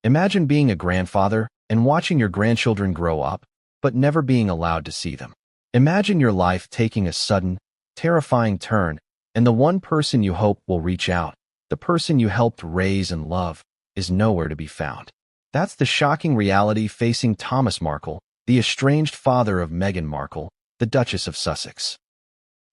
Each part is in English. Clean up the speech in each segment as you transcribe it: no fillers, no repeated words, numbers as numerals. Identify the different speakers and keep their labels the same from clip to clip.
Speaker 1: Imagine being a grandfather and watching your grandchildren grow up, but never being allowed to see them. Imagine your life taking a sudden, terrifying turn, and the one person you hope will reach out, the person you helped raise and love, is nowhere to be found. That's the shocking reality facing Thomas Markle, the estranged father of Meghan Markle, the Duchess of Sussex.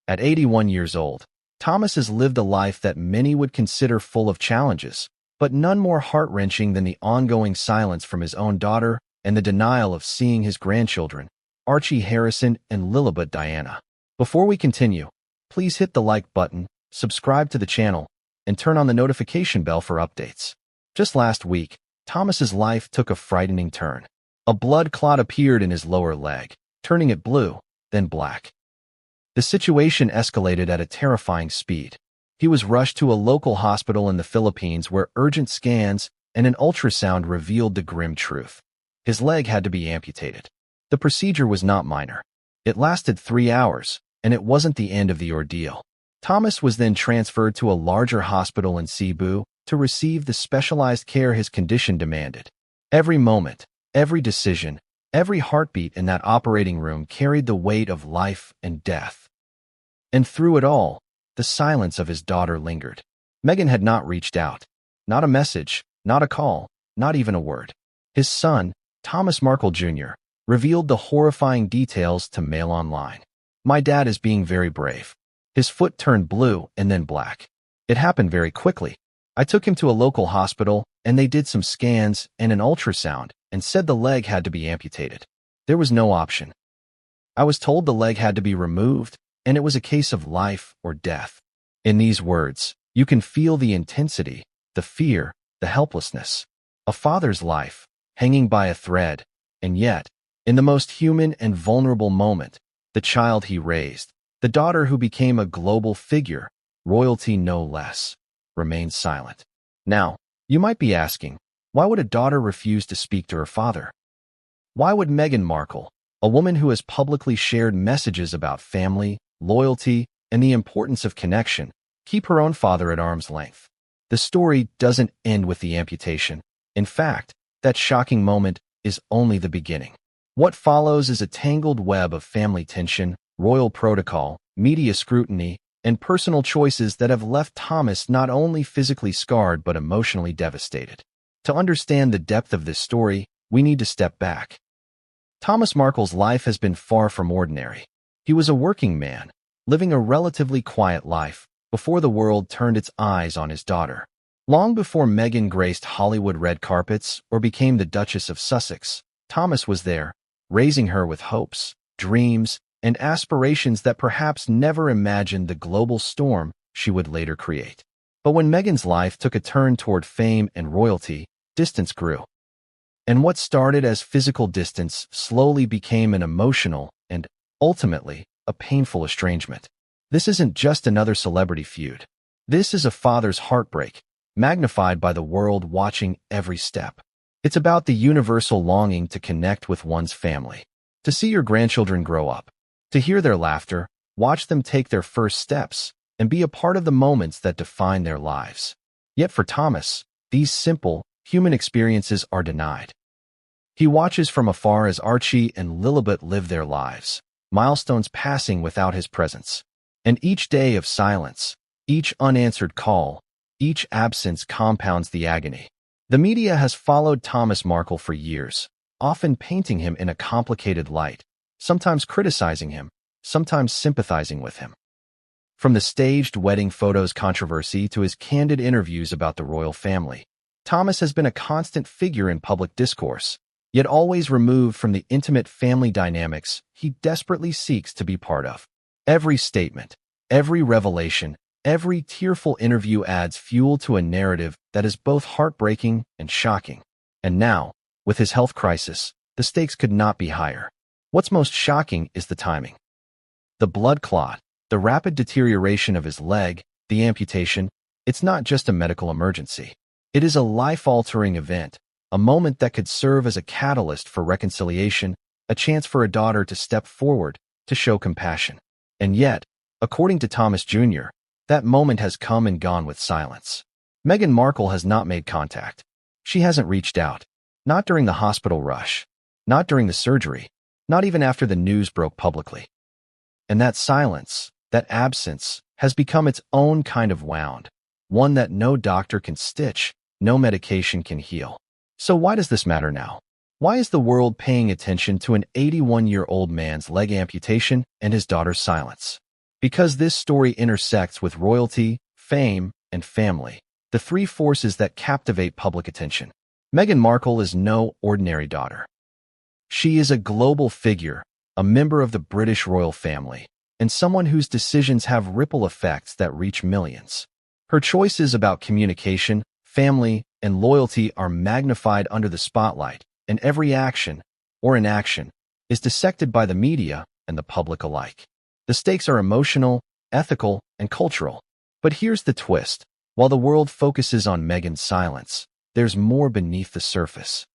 Speaker 1: At 81 years old, Thomas has lived a life that many would consider full of challenges, but none more heart-wrenching than the ongoing silence from his own daughter and the denial of seeing his grandchildren, Archie Harrison and Lilibet Diana. Before we continue, please hit the like button, subscribe to the channel, and turn on the notification bell for updates. Just last week, Thomas's life took a frightening turn. A blood clot appeared in his lower leg, turning it blue, then black. The situation escalated at a terrifying speed. He was rushed to a local hospital in the Philippines where urgent scans and an ultrasound revealed the grim truth. His leg had to be amputated. The procedure was not minor. It lasted 3 hours, and it wasn't the end of the ordeal. Thomas was then transferred to a larger hospital in Cebu to receive the specialized care his condition demanded. Every moment, every decision, every heartbeat in that operating room carried the weight of life and death. And through it all, the silence of his daughter lingered. Meghan had not reached out. Not a message, not a call, not even a word. His son, Thomas Markle Jr., revealed the horrifying details to Mail Online. "My dad is being very brave. His foot turned blue and then black. It happened very quickly. I took him to a local hospital, and they did some scans and an ultrasound and said the leg had to be amputated. There was no option. I was told the leg had to be removed, and it was a case of life or death." In these words, you can feel the intensity, the fear, the helplessness. A father's life, hanging by a thread, and yet, in the most human and vulnerable moment, the child he raised, the daughter who became a global figure, royalty no less, remained silent. Now, you might be asking, why would a daughter refuse to speak to her father? Why would Meghan Markle, a woman who has publicly shared messages about family, loyalty, and the importance of connection, keep her own father at arm's length? The story doesn't end with the amputation. In fact, that shocking moment is only the beginning. What follows is a tangled web of family tension, royal protocol, media scrutiny, and personal choices that have left Thomas not only physically scarred but emotionally devastated. To understand the depth of this story, we need to step back. Thomas Markle's life has been far from ordinary. He was a working man, living a relatively quiet life, before the world turned its eyes on his daughter. Long before Meghan graced Hollywood red carpets or became the Duchess of Sussex, Thomas was there, raising her with hopes, dreams, and aspirations that perhaps never imagined the global storm she would later create. But when Meghan's life took a turn toward fame and royalty, distance grew. And what started as physical distance slowly became an emotional and, ultimately, a painful estrangement. This isn't just another celebrity feud. This is a father's heartbreak, magnified by the world watching every step. It's about the universal longing to connect with one's family, to see your grandchildren grow up, to hear their laughter, watch them take their first steps, and be a part of the moments that define their lives. Yet for Thomas, these simple, human experiences are denied. He watches from afar as Archie and Lilibet live their lives, milestones passing without his presence. And each day of silence, each unanswered call, each absence compounds the agony. The media has followed Thomas Markle for years, often painting him in a complicated light, sometimes criticizing him, sometimes sympathizing with him. From the staged wedding photos controversy to his candid interviews about the royal family, Thomas has been a constant figure in public discourse, yet always removed from the intimate family dynamics he desperately seeks to be part of. Every statement, every revelation, every tearful interview adds fuel to a narrative that is both heartbreaking and shocking. And now, with his health crisis, the stakes could not be higher. What's most shocking is the timing. The blood clot, the rapid deterioration of his leg, the amputation, it's not just a medical emergency. It is a life-altering event, a moment that could serve as a catalyst for reconciliation, a chance for a daughter to step forward, to show compassion. And yet, according to Thomas Jr., that moment has come and gone with silence. Meghan Markle has not made contact. She hasn't reached out. Not during the hospital rush. Not during the surgery. Not even after the news broke publicly. And that silence, that absence, has become its own kind of wound. One that no doctor can stitch, no medication can heal. So why does this matter now? Why is the world paying attention to an 81-year-old man's leg amputation and his daughter's silence? Because this story intersects with royalty, fame, and family, the three forces that captivate public attention. Meghan Markle is no ordinary daughter. She is a global figure, a member of the British royal family, and someone whose decisions have ripple effects that reach millions. Her choices about communication, family, and loyalty are magnified under the spotlight, and every action, or inaction, is dissected by the media and the public alike. The stakes are emotional, ethical, and cultural. But here's the twist. While the world focuses on Meghan's silence, there's more beneath the surface.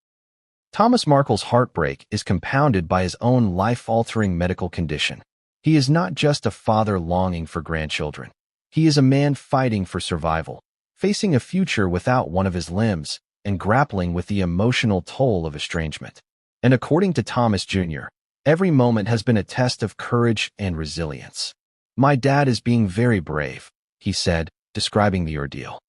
Speaker 1: Thomas Markle's heartbreak is compounded by his own life-altering medical condition. He is not just a father longing for grandchildren. He is a man fighting for survival, facing a future without one of his limbs, and grappling with the emotional toll of estrangement. And according to Thomas Jr., every moment has been a test of courage and resilience. "My dad is being very brave," he said, describing the ordeal.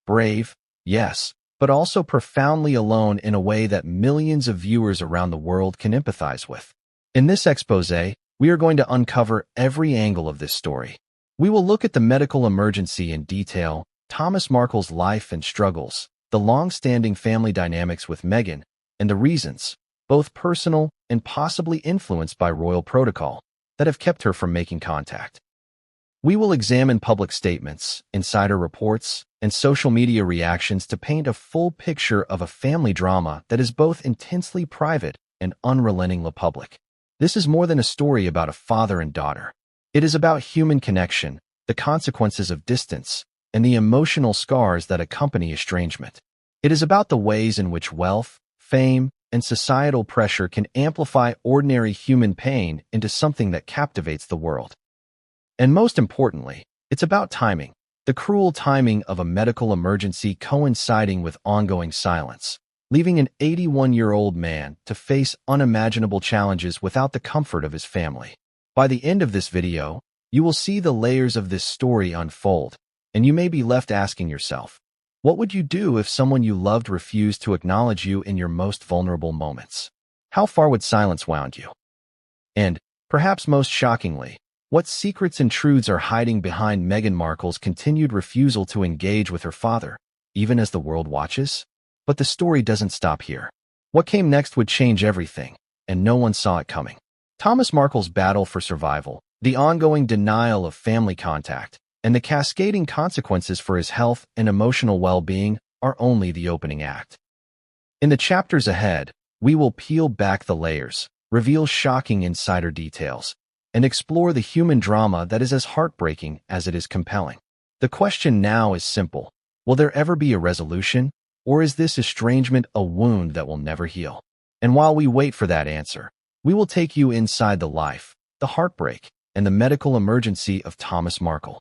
Speaker 1: Brave, yes, but also profoundly alone in a way that millions of viewers around the world can empathize with. In this exposé, we are going to uncover every angle of this story. We will look at the medical emergency in detail, Thomas Markle's life and struggles, the long-standing family dynamics with Meghan, and the reasons, both personal and possibly influenced by royal protocol, that have kept her from making contact. We will examine public statements, insider reports, and social media reactions to paint a full picture of a family drama that is both intensely private and unrelentingly public. This is more than a story about a father and daughter. It is about human connection, the consequences of distance, and the emotional scars that accompany estrangement. It is about the ways in which wealth, fame, and societal pressure can amplify ordinary human pain into something that captivates the world. And most importantly, it's about timing, the cruel timing of a medical emergency coinciding with ongoing silence, leaving an 81-year-old man to face unimaginable challenges without the comfort of his family. By the end of this video, you will see the layers of this story unfold, and you may be left asking yourself, what would you do if someone you loved refused to acknowledge you in your most vulnerable moments? How far would silence wound you? And, perhaps most shockingly, what secrets and truths are hiding behind Meghan Markle's continued refusal to engage with her father, even as the world watches? But the story doesn't stop here. What came next would change everything, and no one saw it coming. Thomas Markle's battle for survival, the ongoing denial of family contact, and the cascading consequences for his health and emotional well-being are only the opening act. In the chapters ahead, we will peel back the layers, reveal shocking insider details, and explore the human drama that is as heartbreaking as it is compelling. The question now is simple. Will there ever be a resolution, or is this estrangement a wound that will never heal? And while we wait for that answer, we will take you inside the life, the heartbreak, and the medical emergency of Thomas Markle.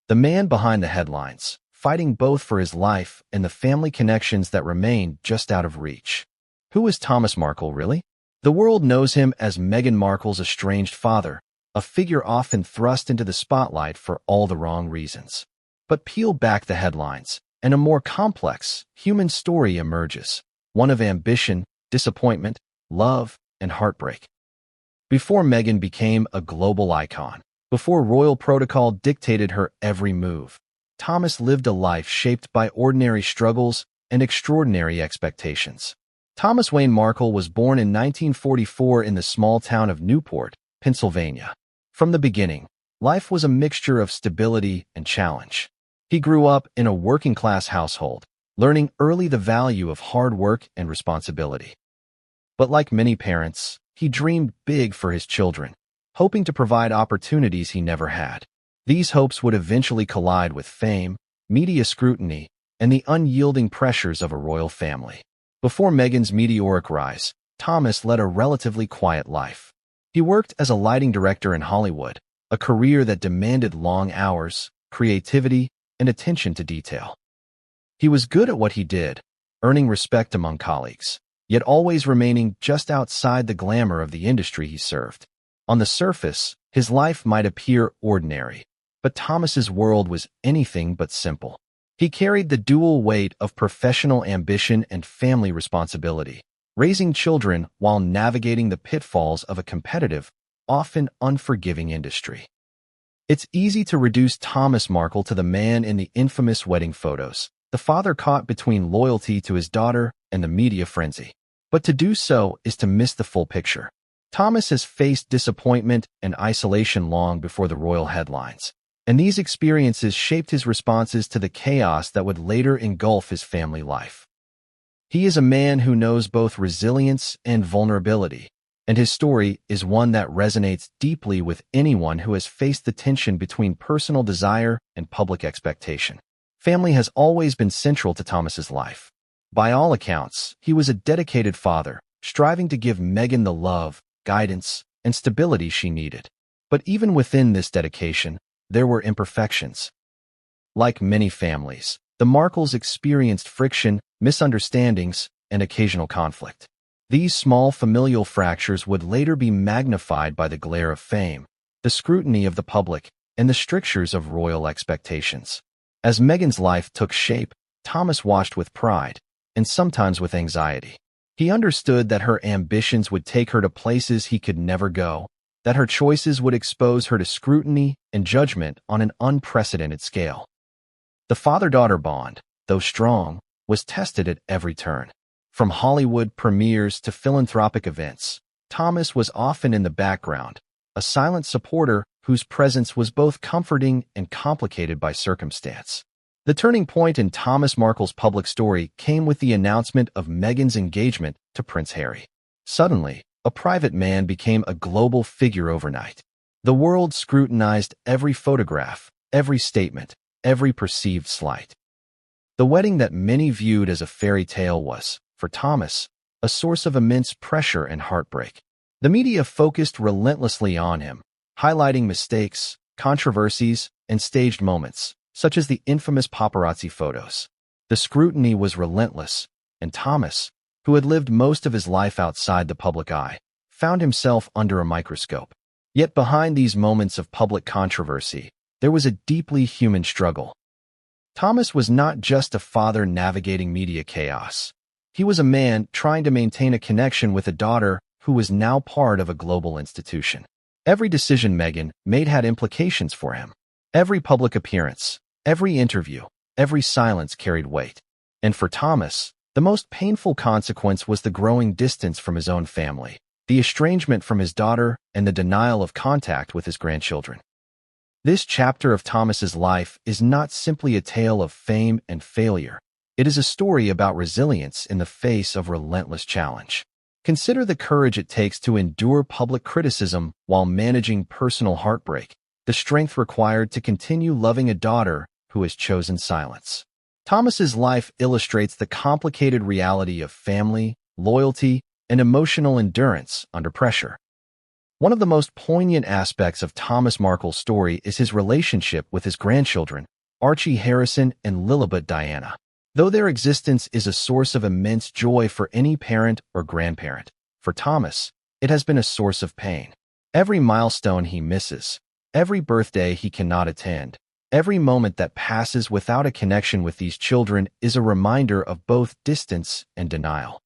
Speaker 1: The man behind the headlines, fighting both for his life and the family connections that remain just out of reach. Who is Thomas Markle, really? The world knows him as Meghan Markle's estranged father, a figure often thrust into the spotlight for all the wrong reasons. But peel back the headlines, and a more complex, human story emerges, one of ambition, disappointment, love, and heartbreak. Before Meghan became a global icon, before royal protocol dictated her every move, Thomas lived a life shaped by ordinary struggles and extraordinary expectations. Thomas Wayne Markle was born in 1944 in the small town of Newport, Pennsylvania. From the beginning, life was a mixture of stability and challenge. He grew up in a working-class household, learning early the value of hard work and responsibility. But like many parents, he dreamed big for his children, hoping to provide opportunities he never had. These hopes would eventually collide with fame, media scrutiny, and the unyielding pressures of a royal family. Before Meghan's meteoric rise, Thomas led a relatively quiet life. He worked as a lighting director in Hollywood, a career that demanded long hours, creativity, and attention to detail. He was good at what he did, earning respect among colleagues, yet always remaining just outside the glamour of the industry he served. On the surface, his life might appear ordinary, but Thomas's world was anything but simple. He carried the dual weight of professional ambition and family responsibility, raising children while navigating the pitfalls of a competitive, often unforgiving industry. It's easy to reduce Thomas Markle to the man in the infamous wedding photos, the father caught between loyalty to his daughter and the media frenzy. But to do so is to miss the full picture. Thomas has faced disappointment and isolation long before the royal headlines, and these experiences shaped his responses to the chaos that would later engulf his family life. He is a man who knows both resilience and vulnerability, and his story is one that resonates deeply with anyone who has faced the tension between personal desire and public expectation. Family has always been central to Thomas's life. By all accounts, he was a dedicated father, striving to give Meghan the love, guidance, and stability she needed. But even within this dedication, there were imperfections. Like many families, the Markles experienced friction, misunderstandings, and occasional conflict. These small familial fractures would later be magnified by the glare of fame, the scrutiny of the public, and the strictures of royal expectations. As Meghan's life took shape, Thomas watched with pride, and sometimes with anxiety. He understood that her ambitions would take her to places he could never go, that her choices would expose her to scrutiny and judgment on an unprecedented scale. The father-daughter bond, though strong, was tested at every turn. From Hollywood premieres to philanthropic events, Thomas was often in the background, a silent supporter whose presence was both comforting and complicated by circumstance. The turning point in Thomas Markle's public story came with the announcement of Meghan's engagement to Prince Harry. Suddenly, a private man became a global figure overnight. The world scrutinized every photograph, every statement, every perceived slight. The wedding that many viewed as a fairy tale was, for Thomas, a source of immense pressure and heartbreak. The media focused relentlessly on him, highlighting mistakes, controversies, and staged moments, such as the infamous paparazzi photos. The scrutiny was relentless, and Thomas, who had lived most of his life outside the public eye, found himself under a microscope. Yet behind these moments of public controversy, there was a deeply human struggle. Thomas was not just a father navigating media chaos. He was a man trying to maintain a connection with a daughter who was now part of a global institution. Every decision Meghan made had implications for him. Every public appearance, every interview, every silence carried weight. And for Thomas, the most painful consequence was the growing distance from his own family, the estrangement from his daughter, and the denial of contact with his grandchildren. This chapter of Thomas's life is not simply a tale of fame and failure. It is a story about resilience in the face of relentless challenge. Consider the courage it takes to endure public criticism while managing personal heartbreak, the strength required to continue loving a daughter who has chosen silence. Thomas's life illustrates the complicated reality of family, loyalty, and emotional endurance under pressure. One of the most poignant aspects of Thomas Markle's story is his relationship with his grandchildren, Archie Harrison and Lilibet Diana. Though their existence is a source of immense joy for any parent or grandparent, for Thomas, it has been a source of pain. Every milestone he misses, every birthday he cannot attend, every moment that passes without a connection with these children is a reminder of both distance and denial.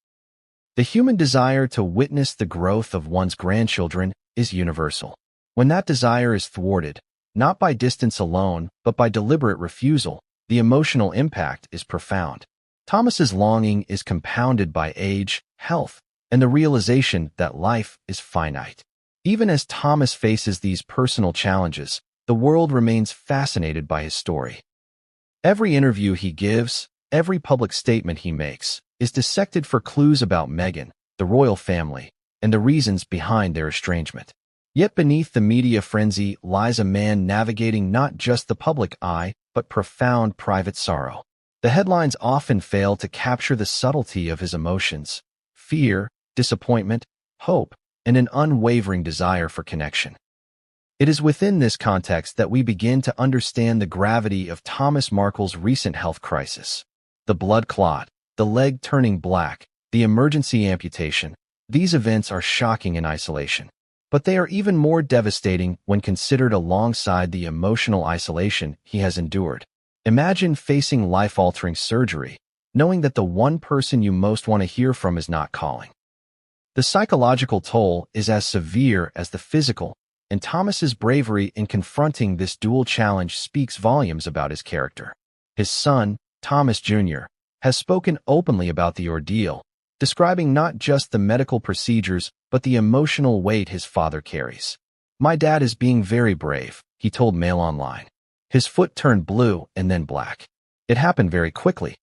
Speaker 1: The human desire to witness the growth of one's grandchildren is universal. When that desire is thwarted, not by distance alone, but by deliberate refusal, the emotional impact is profound. Thomas's longing is compounded by age, health, and the realization that life is finite. Even as Thomas faces these personal challenges, the world remains fascinated by his story. Every interview he gives, every public statement he makes, is dissected for clues about Meghan, the royal family, and the reasons behind their estrangement. Yet beneath the media frenzy lies a man navigating not just the public eye, but profound private sorrow. The headlines often fail to capture the subtlety of his emotions: fear, disappointment, hope, and an unwavering desire for connection. It is within this context that we begin to understand the gravity of Thomas Markle's recent health crisis. The blood clot, the leg turning black, the emergency amputation. These events are shocking in isolation. But they are even more devastating when considered alongside the emotional isolation he has endured. Imagine facing life-altering surgery, knowing that the one person you most want to hear from is not calling. The psychological toll is as severe as the physical, and Thomas's bravery in confronting this dual challenge speaks volumes about his character. His son, Thomas Jr., has spoken openly about the ordeal, describing not just the medical procedures but the emotional weight his father carries. "My dad is being very brave," he told Mail Online. "His foot turned blue and then black. It happened very quickly.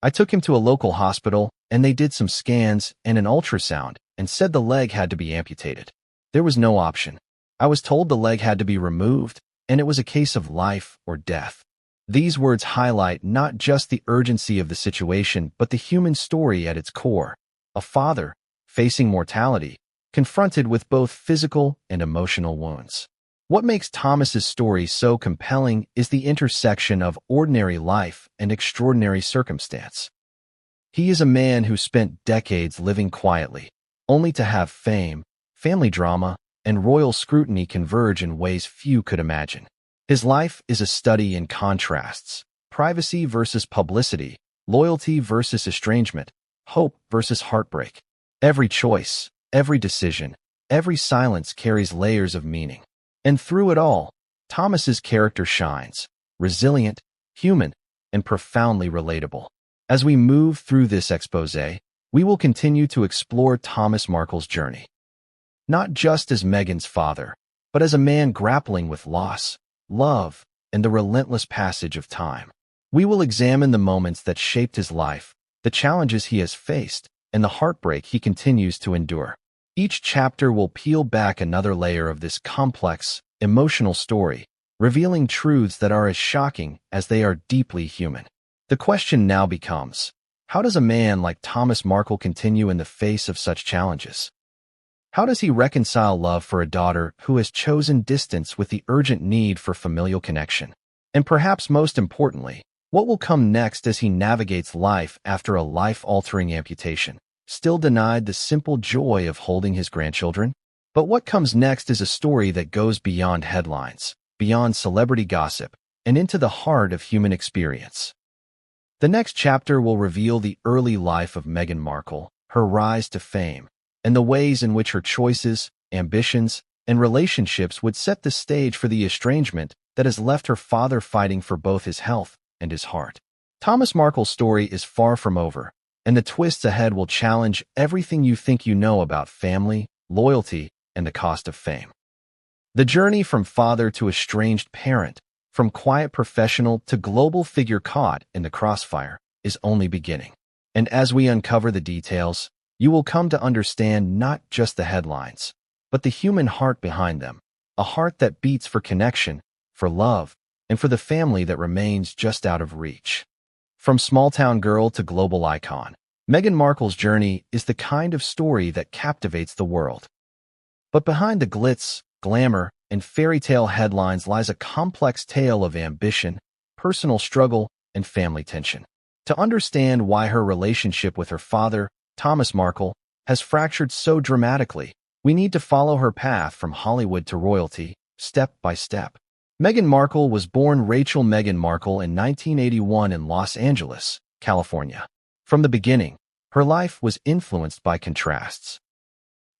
Speaker 1: I took him to a local hospital, and they did some scans and an ultrasound and said the leg had to be amputated. There was no option. I was told the leg had to be removed, and it was a case of life or death." These words highlight not just the urgency of the situation but the human story at its core. A father, facing mortality, confronted with both physical and emotional wounds. What makes Thomas's story so compelling is the intersection of ordinary life and extraordinary circumstance. He is a man who spent decades living quietly, only to have fame, family drama, and royal scrutiny converge in ways few could imagine. His life is a study in contrasts: privacy versus publicity, loyalty versus estrangement, hope versus heartbreak. Every choice, every decision, every silence carries layers of meaning. And through it all, Thomas's character shines, resilient, human, and profoundly relatable. As we move through this exposé, we will continue to explore Thomas Markle's journey. Not just as Meghan's father, but as a man grappling with loss, love, and the relentless passage of time. We will examine the moments that shaped his life, the challenges he has faced, and the heartbreak he continues to endure. Each chapter will peel back another layer of this complex, emotional story, revealing truths that are as shocking as they are deeply human. The question now becomes, how does a man like Thomas Markle continue in the face of such challenges? How does he reconcile love for a daughter who has chosen distance with the urgent need for familial connection? And perhaps most importantly, what will come next as he navigates life after a life-altering amputation, still denied the simple joy of holding his grandchildren? But what comes next is a story that goes beyond headlines, beyond celebrity gossip, and into the heart of human experience. The next chapter will reveal the early life of Meghan Markle, her rise to fame, and the ways in which her choices, ambitions, and relationships would set the stage for the estrangement that has left her father fighting for both his health and his heart. Thomas Markle's story is far from over, and the twists ahead will challenge everything you think you know about family, loyalty, and the cost of fame. The journey from father to estranged parent, from quiet professional to global figure caught in the crossfire, is only beginning. And as we uncover the details, you will come to understand not just the headlines, but the human heart behind them, a heart that beats for connection, for love, and for the family that remains just out of reach. From small-town girl to global icon, Meghan Markle's journey is the kind of story that captivates the world. But behind the glitz, glamour, and fairy tale headlines lies a complex tale of ambition, personal struggle, and family tension. To understand why her relationship with her father, Thomas Markle, has fractured so dramatically, we need to follow her path from Hollywood to royalty, step by step. Meghan Markle was born Rachel Meghan Markle in 1981 in Los Angeles, California. From the beginning, her life was influenced by contrasts.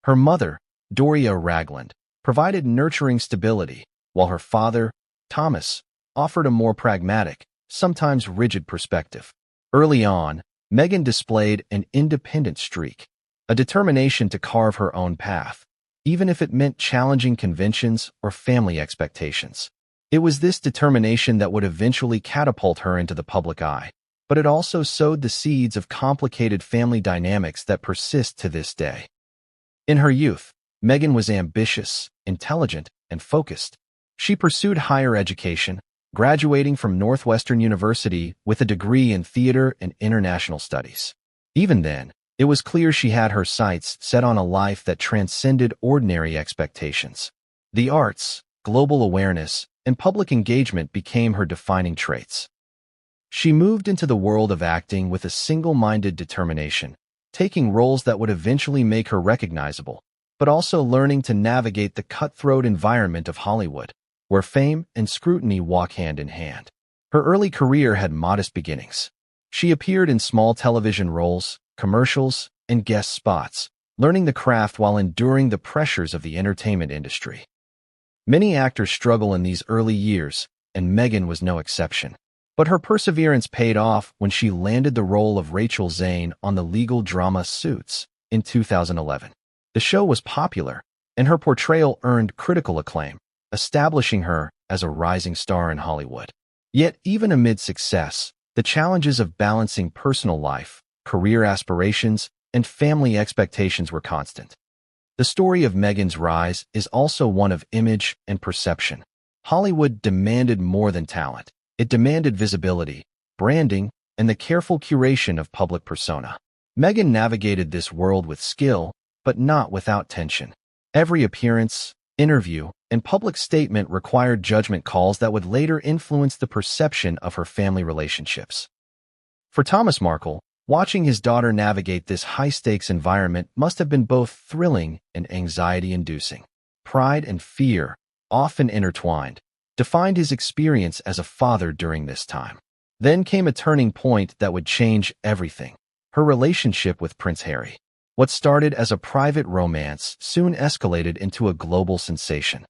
Speaker 1: Her mother, Doria Ragland, provided nurturing stability, while her father, Thomas, offered a more pragmatic, sometimes rigid perspective. Early on, Meghan displayed an independent streak, a determination to carve her own path, even if it meant challenging conventions or family expectations. It was this determination that would eventually catapult her into the public eye, but it also sowed the seeds of complicated family dynamics that persist to this day. In her youth, Meghan was ambitious, intelligent, and focused. She pursued higher education, graduating from Northwestern University with a degree in theater and international studies. Even then, it was clear she had her sights set on a life that transcended ordinary expectations. The arts, global awareness, and public engagement became her defining traits. She moved into the world of acting with a single-minded determination, taking roles that would eventually make her recognizable, but also learning to navigate the cutthroat environment of Hollywood, where fame and scrutiny walk hand in hand. Her early career had modest beginnings. She appeared in small television roles, commercials, and guest spots, learning the craft while enduring the pressures of the entertainment industry. Many actors struggle in these early years, and Meghan was no exception. But her perseverance paid off when she landed the role of Rachel Zane on the legal drama Suits in 2011. The show was popular, and her portrayal earned critical acclaim, establishing her as a rising star in Hollywood. Yet, even amid success, the challenges of balancing personal life, career aspirations, and family expectations were constant. The story of Meghan's rise is also one of image and perception. Hollywood demanded more than talent. It demanded visibility, branding, and the careful curation of public persona. Meghan navigated this world with skill, but not without tension. Every appearance, interview, and public statement required judgment calls that would later influence the perception of her family relationships. For Thomas Markle, watching his daughter navigate this high-stakes environment must have been both thrilling and anxiety-inducing. Pride and fear, often intertwined, defined his experience as a father during this time. Then came a turning point that would change everything: her relationship with Prince Harry. What started as a private romance soon escalated into a global sensation.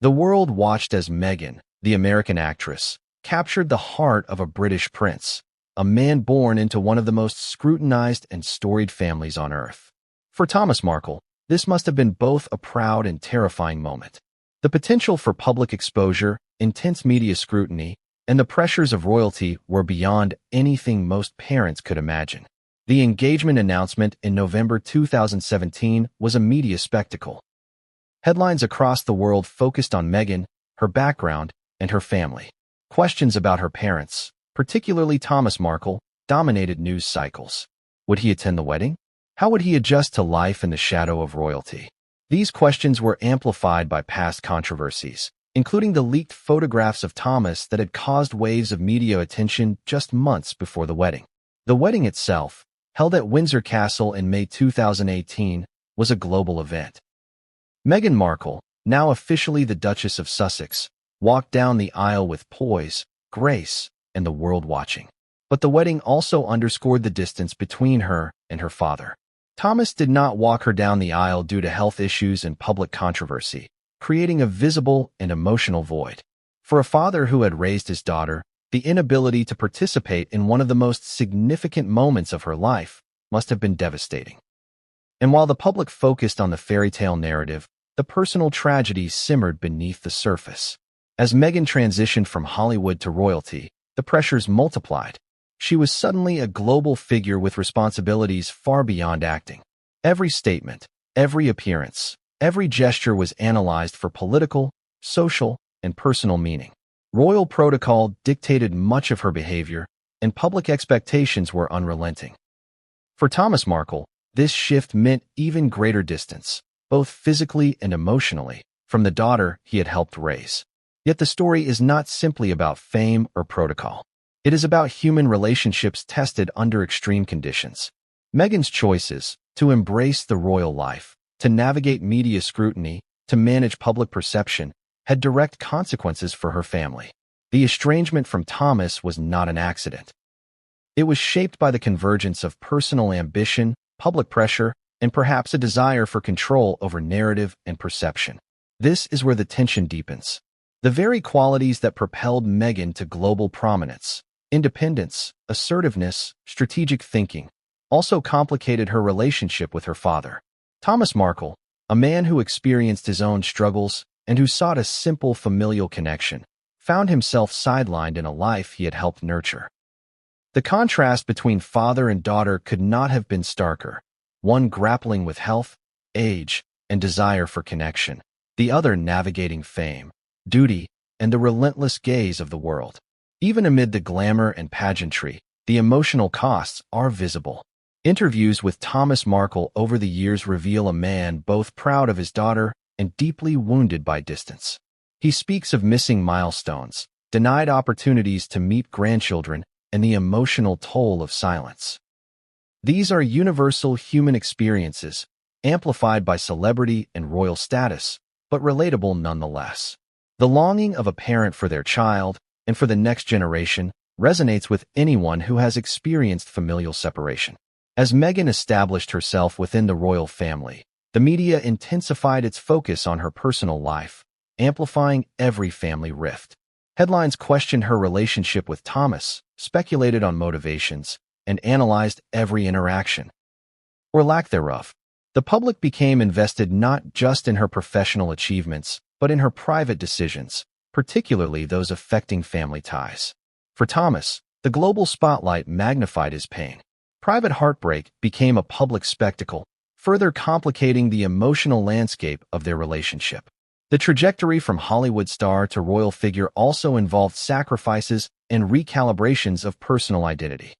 Speaker 1: The world watched as Meghan, the American actress, captured the heart of a British prince, a man born into one of the most scrutinized and storied families on earth. For Thomas Markle, this must have been both a proud and terrifying moment. The potential for public exposure, intense media scrutiny, and the pressures of royalty were beyond anything most parents could imagine. The engagement announcement in November 2017 was a media spectacle. Headlines across the world focused on Meghan, her background, and her family. Questions about her parents, particularly Thomas Markle, dominated news cycles. Would he attend the wedding? How would he adjust to life in the shadow of royalty? These questions were amplified by past controversies, including the leaked photographs of Thomas that had caused waves of media attention just months before the wedding. The wedding itself, held at Windsor Castle in May 2018, was a global event. Meghan Markle, now officially the Duchess of Sussex, walked down the aisle with poise, grace, and the world watching. But the wedding also underscored the distance between her and her father. Thomas did not walk her down the aisle due to health issues and public controversy, creating a visible and emotional void. For a father who had raised his daughter, the inability to participate in one of the most significant moments of her life must have been devastating. And while the public focused on the fairy tale narrative, the personal tragedy simmered beneath the surface. As Meghan transitioned from Hollywood to royalty, the pressures multiplied. She was suddenly a global figure with responsibilities far beyond acting. Every statement, every appearance, every gesture was analyzed for political, social, and personal meaning. Royal protocol dictated much of her behavior, and public expectations were unrelenting. For Thomas Markle, this shift meant even greater distance, both physically and emotionally, from the daughter he had helped raise. Yet the story is not simply about fame or protocol. It is about human relationships tested under extreme conditions. Meghan's choices, to embrace the royal life, to navigate media scrutiny, to manage public perception, had direct consequences for her family. The estrangement from Thomas was not an accident. It was shaped by the convergence of personal ambition, public pressure, and perhaps a desire for control over narrative and perception. This is where the tension deepens. The very qualities that propelled Meghan to global prominence, independence, assertiveness, strategic thinking, also complicated her relationship with her father. Thomas Markle, a man who experienced his own struggles and who sought a simple familial connection, found himself sidelined in a life he had helped nurture. The contrast between father and daughter could not have been starker, one grappling with health, age, and desire for connection, the other navigating fame, duty, and the relentless gaze of the world. Even amid the glamour and pageantry, the emotional costs are visible. Interviews with Thomas Markle over the years reveal a man both proud of his daughter and deeply wounded by distance. He speaks of missing milestones, denied opportunities to meet grandchildren, and the emotional toll of silence. These are universal human experiences, amplified by celebrity and royal status, but relatable nonetheless. The longing of a parent for their child and for the next generation resonates with anyone who has experienced familial separation. As Meghan established herself within the royal family, the media intensified its focus on her personal life, amplifying every family rift. Headlines questioned her relationship with Thomas, speculated on motivations, and analyzed every interaction, or lack thereof. The public became invested not just in her professional achievements, but in her private decisions, particularly those affecting family ties. For Thomas, the global spotlight magnified his pain. Private heartbreak became a public spectacle, further complicating the emotional landscape of their relationship. The trajectory from Hollywood star to royal figure also involved sacrifices and recalibrations of personal identity.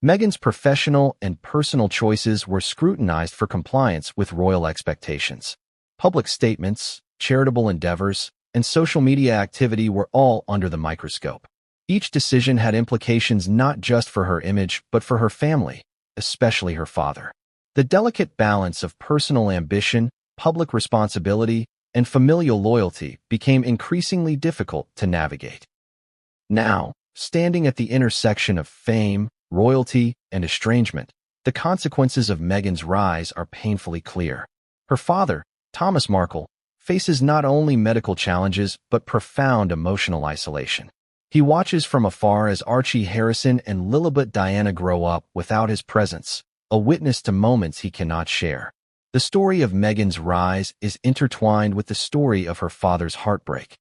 Speaker 1: Meghan's professional and personal choices were scrutinized for compliance with royal expectations. Public statements, charitable endeavors, and social media activity were all under the microscope. Each decision had implications not just for her image but for her family, especially her father. The delicate balance of personal ambition, public responsibility, and familial loyalty became increasingly difficult to navigate. Now, standing at the intersection of fame, royalty, and estrangement, the consequences of Meghan's rise are painfully clear. Her father, Thomas Markle, faces not only medical challenges but profound emotional isolation. He watches from afar as Archie Harrison and Lilibet Diana grow up without his presence, a witness to moments he cannot share. The story of Meghan's rise is intertwined with the story of her father's heartbreak.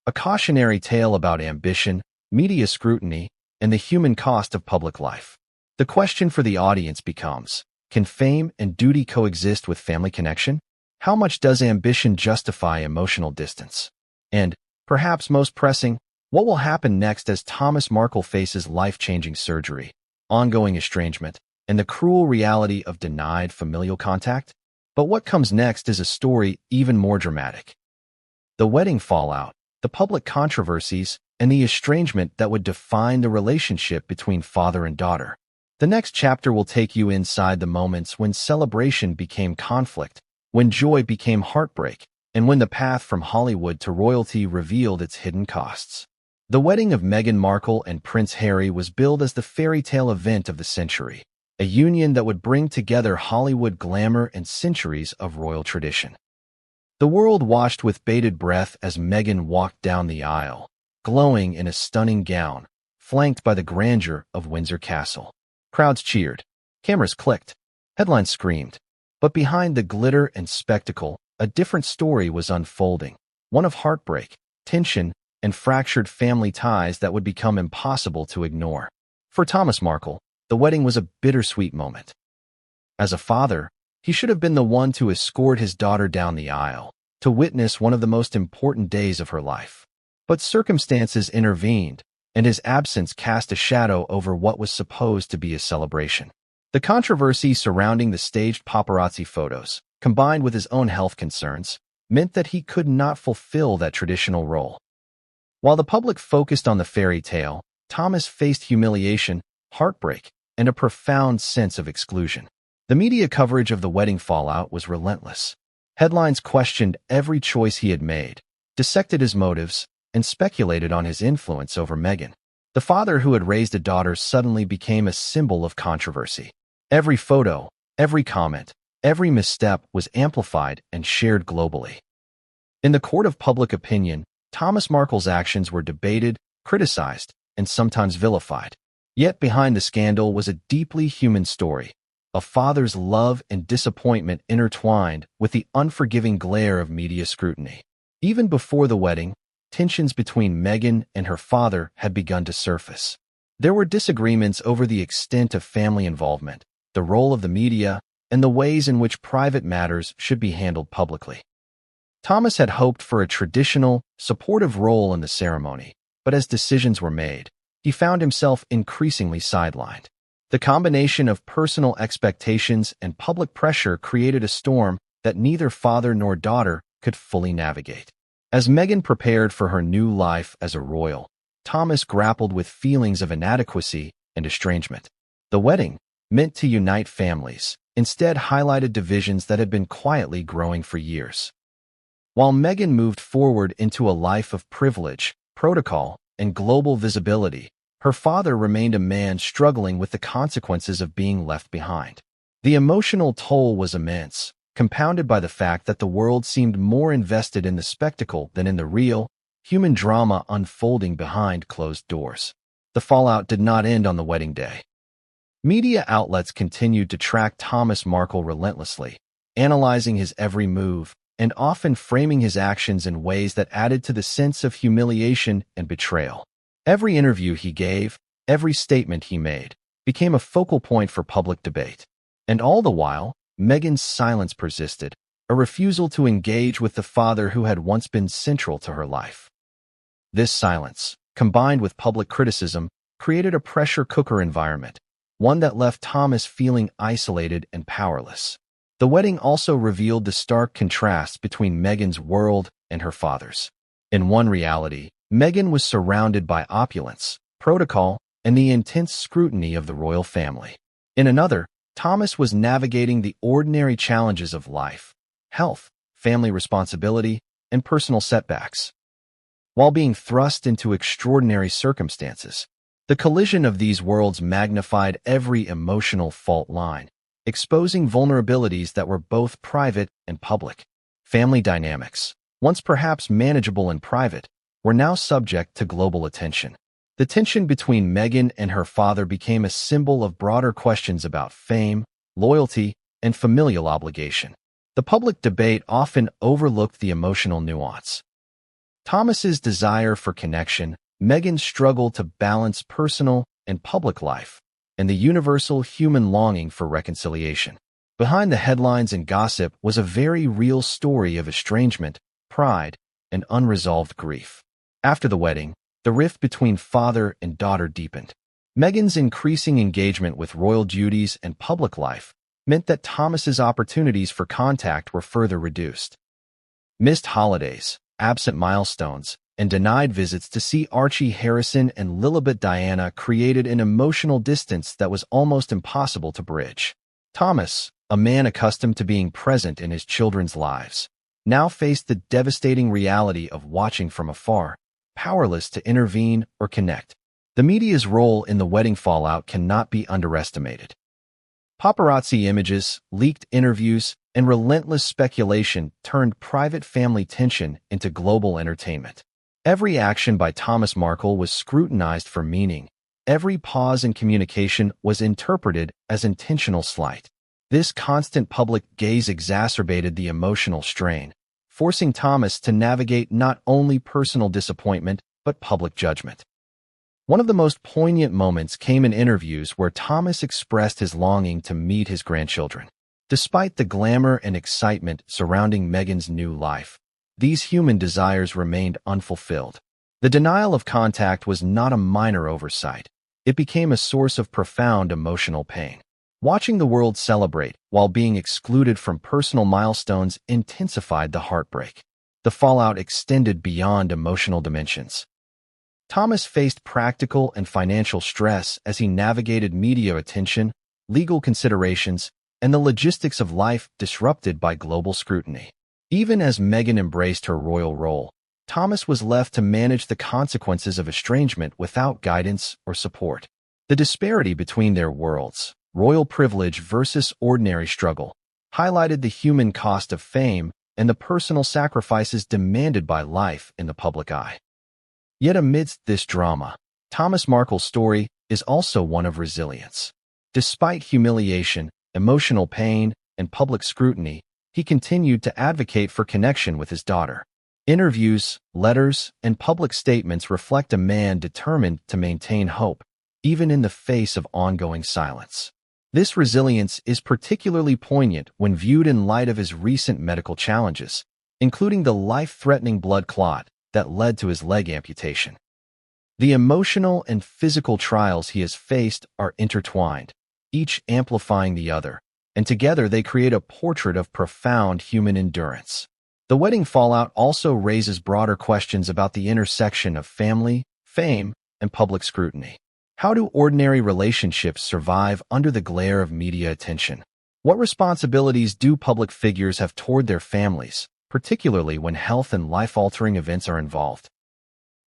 Speaker 1: A cautionary tale about ambition, media scrutiny, and the human cost of public life. The question for the audience becomes, can fame and duty coexist with family connection? How much does ambition justify emotional distance? And, perhaps most pressing, what will happen next as Thomas Markle faces life-changing surgery, ongoing estrangement, and the cruel reality of denied familial contact? But what comes next is a story even more dramatic. The wedding fallout, the public controversies, and the estrangement that would define the relationship between father and daughter. The next chapter will take you inside the moments when celebration became conflict, when joy became heartbreak, and when the path from Hollywood to royalty revealed its hidden costs. The wedding of Meghan Markle and Prince Harry was billed as the fairy tale event of the century, a union that would bring together Hollywood glamour and centuries of royal tradition. The world watched with bated breath as Meghan walked down the aisle, glowing in a stunning gown, flanked by the grandeur of Windsor Castle. Crowds cheered, cameras clicked, headlines screamed. But behind the glitter and spectacle, a different story was unfolding, one of heartbreak, tension, and fractured family ties that would become impossible to ignore. For Thomas Markle, the wedding was a bittersweet moment. As a father, he should have been the one to escort his daughter down the aisle, to witness one of the most important days of her life. But circumstances intervened, and his absence cast a shadow over what was supposed to be a celebration. The controversy surrounding the staged paparazzi photos, combined with his own health concerns, meant that he could not fulfill that traditional role. While the public focused on the fairy tale, Thomas faced humiliation, heartbreak, and a profound sense of exclusion. The media coverage of the wedding fallout was relentless. Headlines questioned every choice he had made, dissected his motives, and speculated on his influence over Meghan. The father who had raised a daughter suddenly became a symbol of controversy. Every photo, every comment, every misstep was amplified and shared globally. In the court of public opinion, Thomas Markle's actions were debated, criticized, and sometimes vilified. Yet behind the scandal was a deeply human story, a father's love and disappointment intertwined with the unforgiving glare of media scrutiny. Even before the wedding, tensions between Meghan and her father had begun to surface. There were disagreements over the extent of family involvement, the role of the media, and the ways in which private matters should be handled publicly. Thomas had hoped for a traditional, supportive role in the ceremony, but as decisions were made, he found himself increasingly sidelined. The combination of personal expectations and public pressure created a storm that neither father nor daughter could fully navigate. As Meghan prepared for her new life as a royal, Thomas grappled with feelings of inadequacy and estrangement. The wedding, meant to unite families, instead highlighted divisions that had been quietly growing for years. While Meghan moved forward into a life of privilege, protocol, and global visibility, her father remained a man struggling with the consequences of being left behind. The emotional toll was immense, compounded by the fact that the world seemed more invested in the spectacle than in the real, human drama unfolding behind closed doors. The fallout did not end on the wedding day. Media outlets continued to track Thomas Markle relentlessly, analyzing his every move and often framing his actions in ways that added to the sense of humiliation and betrayal. Every interview he gave, every statement he made, became a focal point for public debate. And all the while, Meghan's silence persisted, a refusal to engage with the father who had once been central to her life. This silence, combined with public criticism, created a pressure cooker environment, one that left Thomas feeling isolated and powerless. The wedding also revealed the stark contrast between Meghan's world and her father's. In one reality, Meghan was surrounded by opulence, protocol, and the intense scrutiny of the royal family. In another, Thomas was navigating the ordinary challenges of life, health, family responsibility, and personal setbacks. While being thrust into extraordinary circumstances, the collision of these worlds magnified every emotional fault line, exposing vulnerabilities that were both private and public. Family dynamics, once perhaps manageable in private, were now subject to global attention. The tension between Meghan and her father became a symbol of broader questions about fame, loyalty, and familial obligation. The public debate often overlooked the emotional nuance. Thomas's desire for connection, Meghan's struggle to balance personal and public life, and the universal human longing for reconciliation. Behind the headlines and gossip was a very real story of estrangement, pride, and unresolved grief. After the wedding, the rift between father and daughter deepened. Meghan's increasing engagement with royal duties and public life meant that Thomas's opportunities for contact were further reduced. Missed holidays, absent milestones, and denied visits to see Archie Harrison and Lilibet Diana created an emotional distance that was almost impossible to bridge. Thomas, a man accustomed to being present in his children's lives, now faced the devastating reality of watching from afar, powerless to intervene or connect. The media's role in the wedding fallout cannot be underestimated. Paparazzi images, leaked interviews, and relentless speculation turned private family tension into global entertainment. Every action by Thomas Markle was scrutinized for meaning. Every pause in communication was interpreted as intentional slight. This constant public gaze exacerbated the emotional strain, forcing Thomas to navigate not only personal disappointment but public judgment. One of the most poignant moments came in interviews where Thomas expressed his longing to meet his grandchildren. Despite the glamour and excitement surrounding Meghan's new life, these human desires remained unfulfilled. The denial of contact was not a minor oversight. It became a source of profound emotional pain. Watching the world celebrate while being excluded from personal milestones intensified the heartbreak. The fallout extended beyond emotional dimensions. Thomas faced practical and financial stress as he navigated media attention, legal considerations, and the logistics of life disrupted by global scrutiny. Even as Meghan embraced her royal role, Thomas was left to manage the consequences of estrangement without guidance or support. The disparity between their worlds, royal privilege versus ordinary struggle, highlighted the human cost of fame and the personal sacrifices demanded by life in the public eye. Yet amidst this drama, Thomas Markle's story is also one of resilience. Despite humiliation, emotional pain, and public scrutiny, he continued to advocate for connection with his daughter. Interviews, letters, and public statements reflect a man determined to maintain hope, even in the face of ongoing silence. This resilience is particularly poignant when viewed in light of his recent medical challenges, including the life-threatening blood clot that led to his leg amputation. The emotional and physical trials he has faced are intertwined, each amplifying the other, and together they create a portrait of profound human endurance. The wedding fallout also raises broader questions about the intersection of family, fame, and public scrutiny. How do ordinary relationships survive under the glare of media attention? What responsibilities do public figures have toward their families, particularly when health and life-altering events are involved?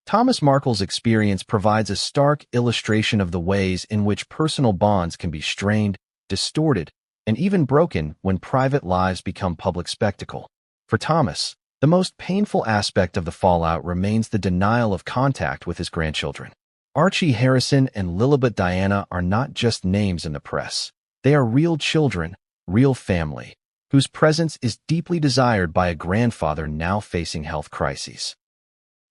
Speaker 1: Thomas Markle's experience provides a stark illustration of the ways in which personal bonds can be strained, distorted, and even broken when private lives become public spectacle. For Thomas, the most painful aspect of the fallout remains the denial of contact with his grandchildren. Archie Harrison and Lilibet Diana are not just names in the press. They are real children, real family, whose presence is deeply desired by a grandfather now facing health crises.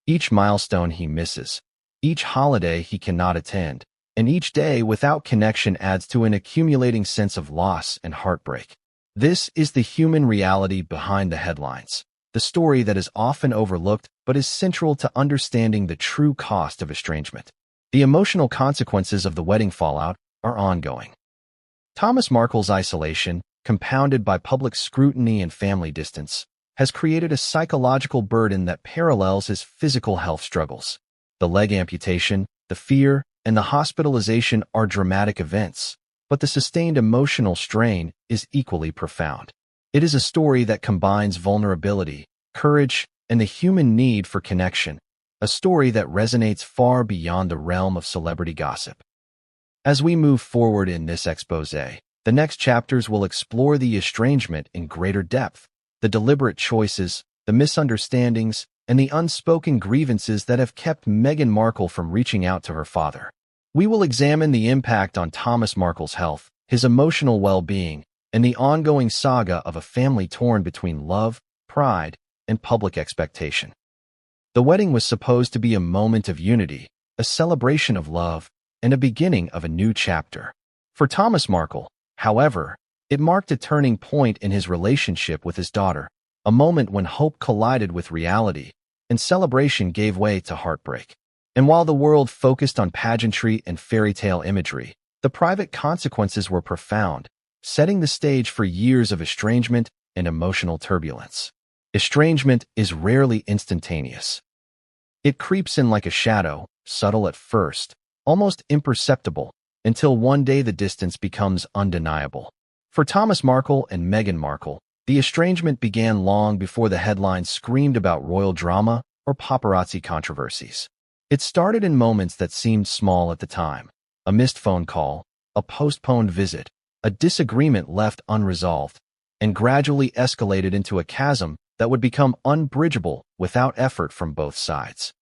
Speaker 1: Each milestone he misses, each holiday he cannot attend, and each day without connection adds to an accumulating sense of loss and heartbreak. This is the human reality behind the headlines, the story that is often overlooked but is central to understanding the true cost of estrangement. The emotional consequences of the wedding fallout are ongoing. Thomas Markle's isolation, compounded by public scrutiny and family distance, has created a psychological burden that parallels his physical health struggles. The leg amputation, the fear, and the hospitalization are dramatic events, but the sustained emotional strain is equally profound. It is a story that combines vulnerability, courage, and the human need for connection, a story that resonates far beyond the realm of celebrity gossip. As we move forward in this exposé, the next chapters will explore the estrangement in greater depth, the deliberate choices, the misunderstandings, and the unspoken grievances that have kept Meghan Markle from reaching out to her father. We will examine the impact on Thomas Markle's health, his emotional well-being, and the ongoing saga of a family torn between love, pride, and public expectation. The wedding was supposed to be a moment of unity, a celebration of love, and a beginning of a new chapter. For Thomas Markle, however, it marked a turning point in his relationship with his daughter, a moment when hope collided with reality, and celebration gave way to heartbreak. And while the world focused on pageantry and fairy tale imagery, the private consequences were profound, setting the stage for years of estrangement and emotional turbulence. Estrangement is rarely instantaneous. It creeps in like a shadow, subtle at first, almost imperceptible, until one day the distance becomes undeniable. For Thomas Markle and Meghan Markle, the estrangement began long before the headlines screamed about royal drama or paparazzi controversies. It started in moments that seemed small at the time: a missed phone call, a postponed visit, a disagreement left unresolved, and gradually escalated into a chasm that would become unbridgeable without effort from both sides.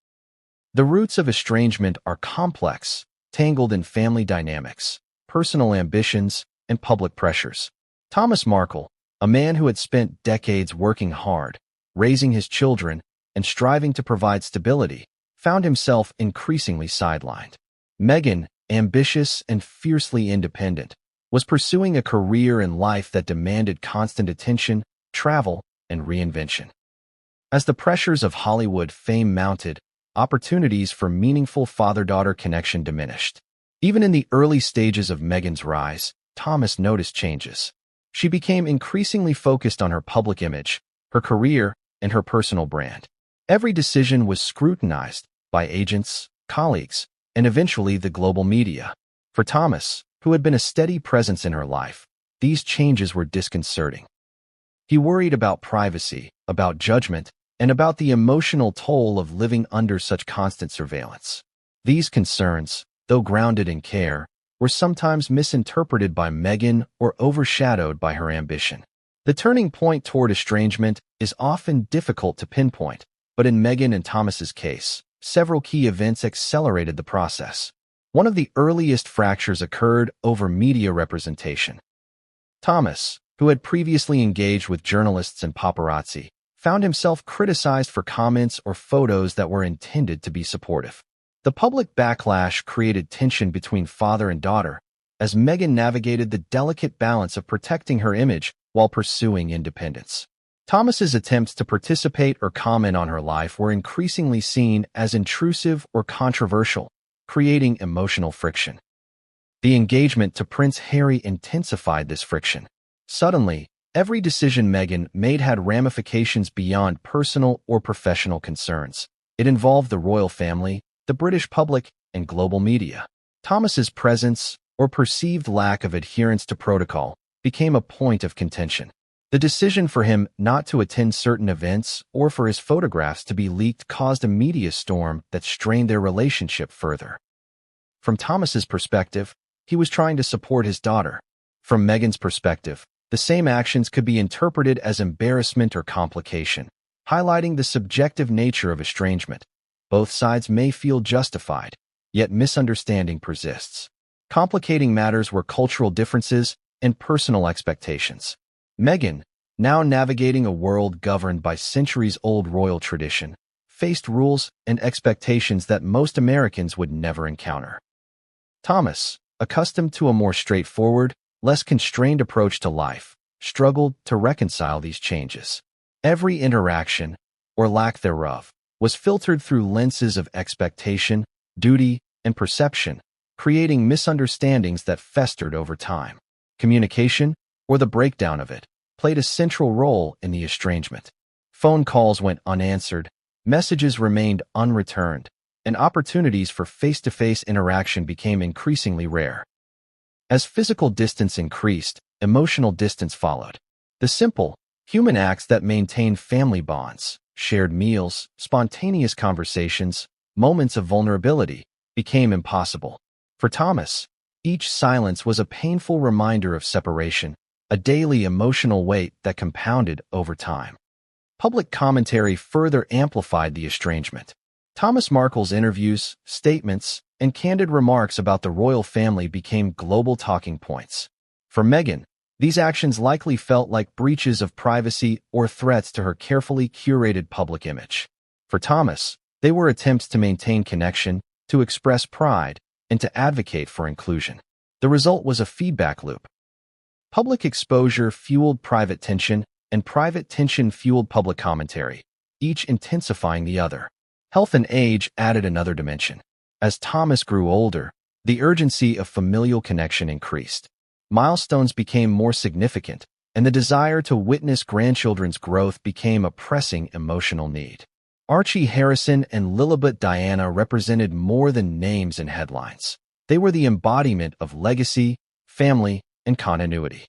Speaker 1: The roots of estrangement are complex, tangled in family dynamics, personal ambitions, and public pressures. Thomas Markle, a man who had spent decades working hard, raising his children, and striving to provide stability, found himself increasingly sidelined. Meghan, ambitious and fiercely independent, was pursuing a career in life that demanded constant attention, travel, and reinvention. As the pressures of Hollywood fame mounted, opportunities for meaningful father-daughter connection diminished. Even in the early stages of Meghan's rise, Thomas noticed changes. She became increasingly focused on her public image, her career, and her personal brand. Every decision was scrutinized by agents, colleagues, and eventually the global media. For Thomas, who had been a steady presence in her life, these changes were disconcerting. He worried about privacy, about judgment, and about the emotional toll of living under such constant surveillance. These concerns, though grounded in care, were sometimes misinterpreted by Meghan or overshadowed by her ambition. The turning point toward estrangement is often difficult to pinpoint, but in Meghan and Thomas's case, several key events accelerated the process. One of the earliest fractures occurred over media representation. Thomas, who had previously engaged with journalists and paparazzi, found himself criticized for comments or photos that were intended to be supportive. The public backlash created tension between father and daughter, as Meghan navigated the delicate balance of protecting her image while pursuing independence. Thomas's attempts to participate or comment on her life were increasingly seen as intrusive or controversial, creating emotional friction. The engagement to Prince Harry intensified this friction. Suddenly, every decision Meghan made had ramifications beyond personal or professional concerns. It involved the royal family, the British public, and global media. Thomas's presence, or perceived lack of adherence to protocol, became a point of contention. The decision for him not to attend certain events or for his photographs to be leaked caused a media storm that strained their relationship further. From Thomas's perspective, he was trying to support his daughter. From Meghan's perspective, the same actions could be interpreted as embarrassment or complication, highlighting the subjective nature of estrangement. Both sides may feel justified, yet misunderstanding persists. Complicating matters were cultural differences and personal expectations. Meghan, now navigating a world governed by centuries-old royal tradition, faced rules and expectations that most Americans would never encounter. Thomas, accustomed to a more straightforward, less constrained approach to life, struggled to reconcile these changes. Every interaction, or lack thereof, was filtered through lenses of expectation, duty, and perception, creating misunderstandings that festered over time. Communication, or the breakdown of it, played a central role in the estrangement. Phone calls went unanswered, messages remained unreturned, and opportunities for face-to-face interaction became increasingly rare. As physical distance increased, emotional distance followed. The simple, human acts that maintained family bonds, shared meals, spontaneous conversations, moments of vulnerability, became impossible. For Thomas, each silence was a painful reminder of separation, a daily emotional weight that compounded over time. Public commentary further amplified the estrangement. Thomas Markle's interviews, statements, and candid remarks about the royal family became global talking points. For Meghan, these actions likely felt like breaches of privacy or threats to her carefully curated public image. For Thomas, they were attempts to maintain connection, to express pride, and to advocate for inclusion. The result was a feedback loop. Public exposure fueled private tension, and private tension fueled public commentary, each intensifying the other. Health and age added another dimension. As Thomas grew older, the urgency of familial connection increased. Milestones became more significant, and the desire to witness grandchildren's growth became a pressing emotional need. Archie Harrison and Lilibet Diana represented more than names and headlines. They were the embodiment of legacy, family, and continuity.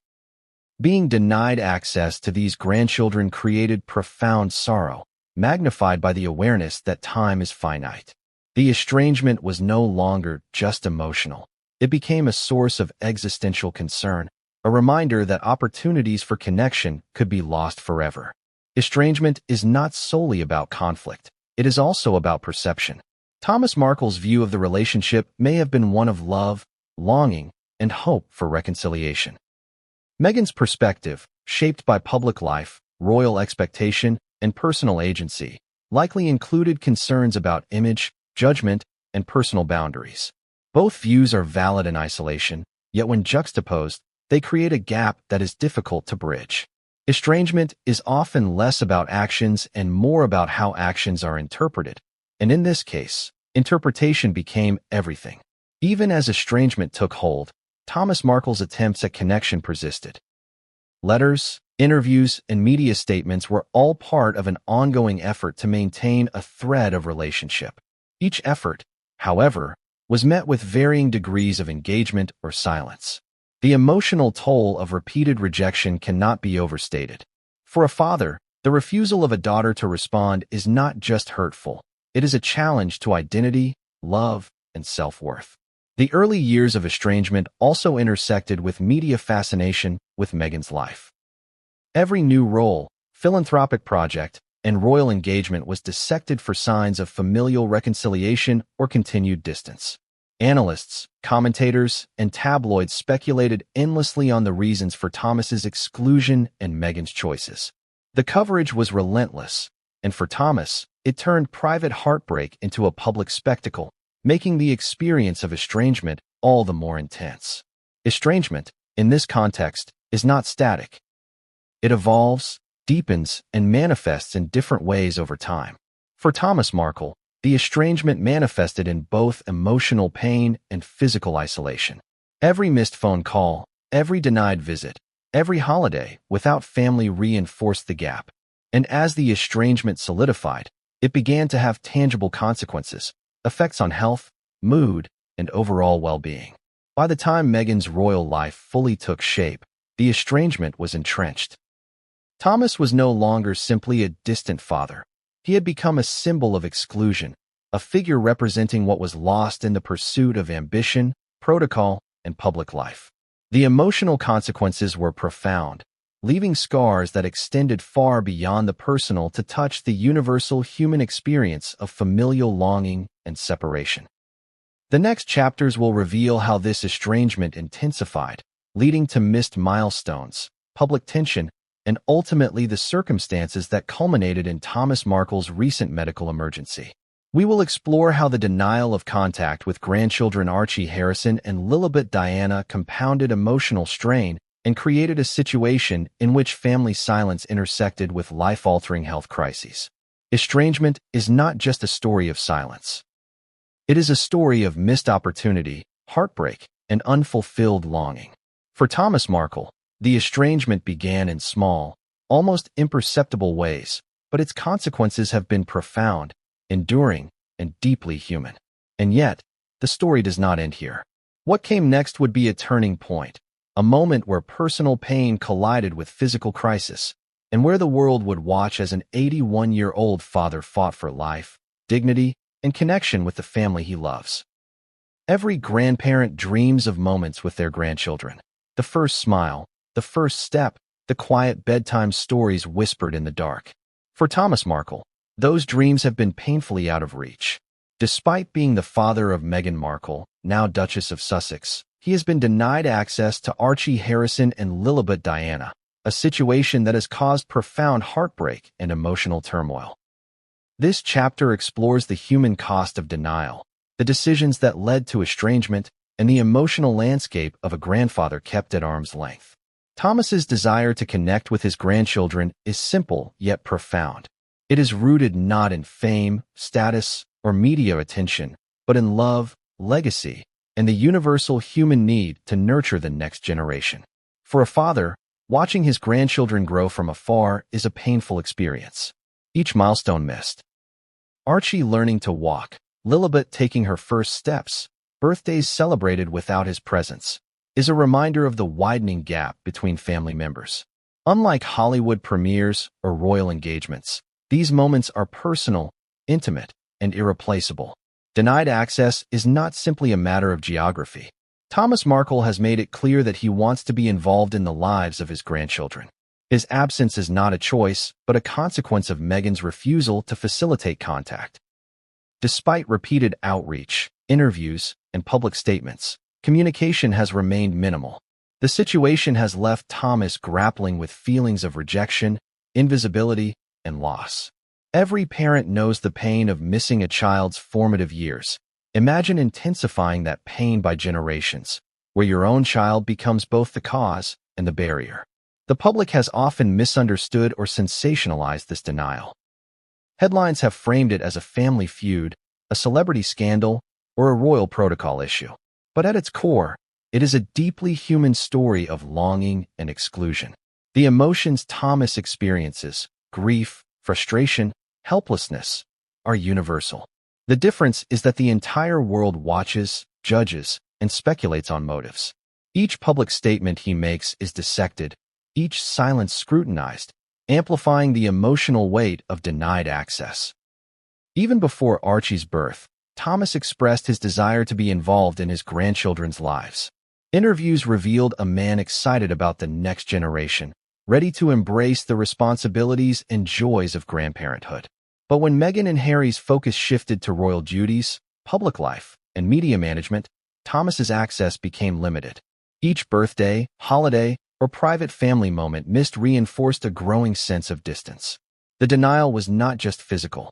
Speaker 1: Being denied access to these grandchildren created profound sorrow, magnified by the awareness that time is finite. The estrangement was no longer just emotional. It became a source of existential concern, a reminder that opportunities for connection could be lost forever. Estrangement is not solely about conflict. It is also about perception. Thomas Markle's view of the relationship may have been one of love, longing, and hope for reconciliation. Meghan's perspective, shaped by public life, royal expectation, and personal agency, likely included concerns about image, judgment, and personal boundaries. Both views are valid in isolation, yet when juxtaposed, they create a gap that is difficult to bridge. Estrangement is often less about actions and more about how actions are interpreted, and in this case, interpretation became everything. Even as estrangement took hold, Thomas Markle's attempts at connection persisted. Letters, interviews, and media statements were all part of an ongoing effort to maintain a thread of relationship. Each effort, however, was met with varying degrees of engagement or silence. The emotional toll of repeated rejection cannot be overstated. For a father, the refusal of a daughter to respond is not just hurtful. It is a challenge to identity, love, and self-worth. The early years of estrangement also intersected with media fascination with Meghan's life. Every new role, philanthropic project, and royal engagement was dissected for signs of familial reconciliation or continued distance. Analysts, commentators, and tabloids speculated endlessly on the reasons for Thomas's exclusion and Meghan's choices. The coverage was relentless, and for Thomas, it turned private heartbreak into a public spectacle, making the experience of estrangement all the more intense. Estrangement, in this context, is not static. It evolves, deepens, and manifests in different ways over time. For Thomas Markle, the estrangement manifested in both emotional pain and physical isolation. Every missed phone call, every denied visit, every holiday without family reinforced the gap. And as the estrangement solidified, it began to have tangible consequences. effects on health, mood, and overall well-being. By the time Meghan's royal life fully took shape, the estrangement was entrenched. Thomas was no longer simply a distant father. He had become a symbol of exclusion, a figure representing what was lost in the pursuit of ambition, protocol, and public life. The emotional consequences were profound, leaving scars that extended far beyond the personal to touch the universal human experience of familial longing and separation. The next chapters will reveal how this estrangement intensified, leading to missed milestones, public tension, and ultimately the circumstances that culminated in Thomas Markle's recent medical emergency. We will explore how the denial of contact with grandchildren Archie Harrison and Lilibet Diana compounded emotional strain and created a situation in which family silence intersected with life-altering health crises. Estrangement is not just a story of silence. It is a story of missed opportunity, heartbreak, and unfulfilled longing. For Thomas Markle, the estrangement began in small, almost imperceptible ways, but its consequences have been profound, enduring, and deeply human. And yet, the story does not end here. What came next would be a turning point, a moment where personal pain collided with physical crisis, and where the world would watch as an 81-year-old father fought for life, dignity, and connection with the family he loves. Every grandparent dreams of moments with their grandchildren. The first smile, the first step, the quiet bedtime stories whispered in the dark. For Thomas Markle, those dreams have been painfully out of reach. Despite being the father of Meghan Markle, now Duchess of Sussex, he has been denied access to Archie Harrison and Lilibet Diana, a situation that has caused profound heartbreak and emotional turmoil. This chapter explores the human cost of denial, the decisions that led to estrangement, and the emotional landscape of a grandfather kept at arm's length. Thomas's desire to connect with his grandchildren is simple yet profound. It is rooted not in fame, status, or media attention, but in love, legacy, and the universal human need to nurture the next generation. For a father, watching his grandchildren grow from afar is a painful experience. Each milestone missed. Archie learning to walk, Lilibet taking her first steps, birthdays celebrated without his presence, is a reminder of the widening gap between family members. Unlike Hollywood premieres or royal engagements, these moments are personal, intimate, and irreplaceable. Denied access is not simply a matter of geography. Thomas Markle has made it clear that he wants to be involved in the lives of his grandchildren. His absence is not a choice, but a consequence of Meghan's refusal to facilitate contact. Despite repeated outreach, interviews, and public statements, communication has remained minimal. The situation has left Thomas grappling with feelings of rejection, invisibility, and loss. Every parent knows the pain of missing a child's formative years. Imagine intensifying that pain by generations, where your own child becomes both the cause and the barrier. The public has often misunderstood or sensationalized this denial. Headlines have framed it as a family feud, a celebrity scandal, or a royal protocol issue. But at its core, it is a deeply human story of longing and exclusion. The emotions Thomas experiences, grief, frustration, helplessness, are universal. The difference is that the entire world watches, judges, and speculates on motives. Each public statement he makes is dissected, each silence scrutinized, amplifying the emotional weight of denied access. Even before Archie's birth, Thomas expressed his desire to be involved in his grandchildren's lives. Interviews revealed a man excited about the next generation, ready to embrace the responsibilities and joys of grandparenthood. But when Meghan and Harry's focus shifted to royal duties, public life, and media management, Thomas's access became limited. Each birthday, holiday, or private family moment missed reinforced a growing sense of distance. The denial was not just physical.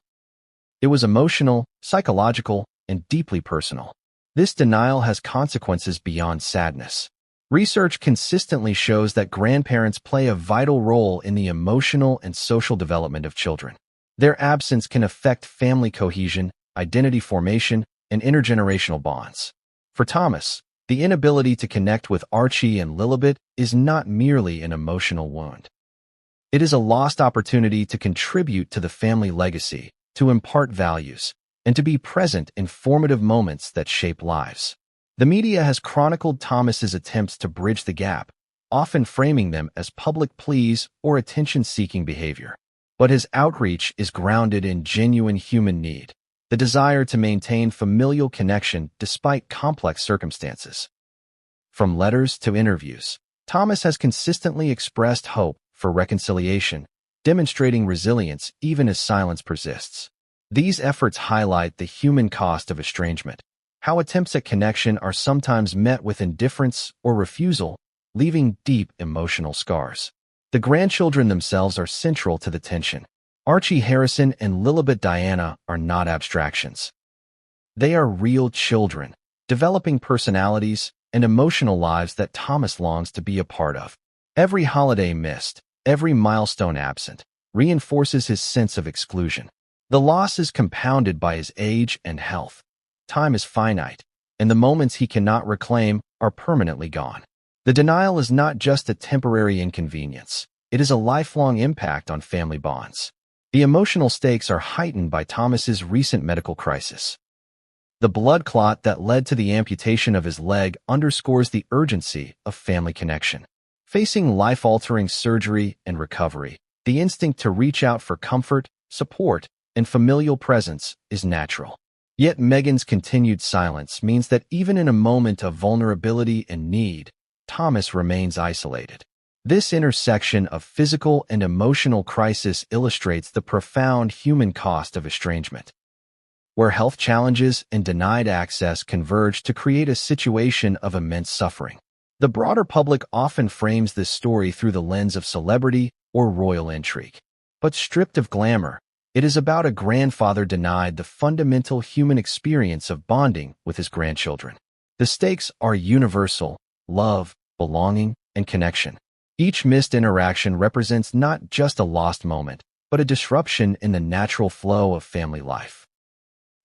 Speaker 1: It was emotional, psychological, and deeply personal. This denial has consequences beyond sadness. Research consistently shows that grandparents play a vital role in the emotional and social development of children. Their absence can affect family cohesion, identity formation, and intergenerational bonds. For Thomas, the inability to connect with Archie and Lilibet is not merely an emotional wound. It is a lost opportunity to contribute to the family legacy, to impart values, and to be present in formative moments that shape lives. The media has chronicled Thomas's attempts to bridge the gap, often framing them as public pleas or attention-seeking behavior. But his outreach is grounded in genuine human need, the desire to maintain familial connection despite complex circumstances. From letters to interviews, Thomas has consistently expressed hope for reconciliation, demonstrating resilience even as silence persists. These efforts highlight the human cost of estrangement, how attempts at connection are sometimes met with indifference or refusal, leaving deep emotional scars. The grandchildren themselves are central to the tension. Archie Harrison and Lilibet Diana are not abstractions. They are real children, developing personalities and emotional lives that Thomas longs to be a part of. Every holiday missed, every milestone absent, reinforces his sense of exclusion. The loss is compounded by his age and health. Time is finite, and the moments he cannot reclaim are permanently gone. The denial is not just a temporary inconvenience. It is a lifelong impact on family bonds. The emotional stakes are heightened by Thomas's recent medical crisis. The blood clot that led to the amputation of his leg underscores the urgency of family connection. Facing life-altering surgery and recovery, the instinct to reach out for comfort, support, and familial presence is natural. Yet Meghan's continued silence means that even in a moment of vulnerability and need, Thomas remains isolated. This intersection of physical and emotional crisis illustrates the profound human cost of estrangement, where health challenges and denied access converge to create a situation of immense suffering. The broader public often frames this story through the lens of celebrity or royal intrigue. But stripped of glamour, it is about a grandfather denied the fundamental human experience of bonding with his grandchildren. The stakes are universal: love, belonging, and connection. Each missed interaction represents not just a lost moment, but a disruption in the natural flow of family life.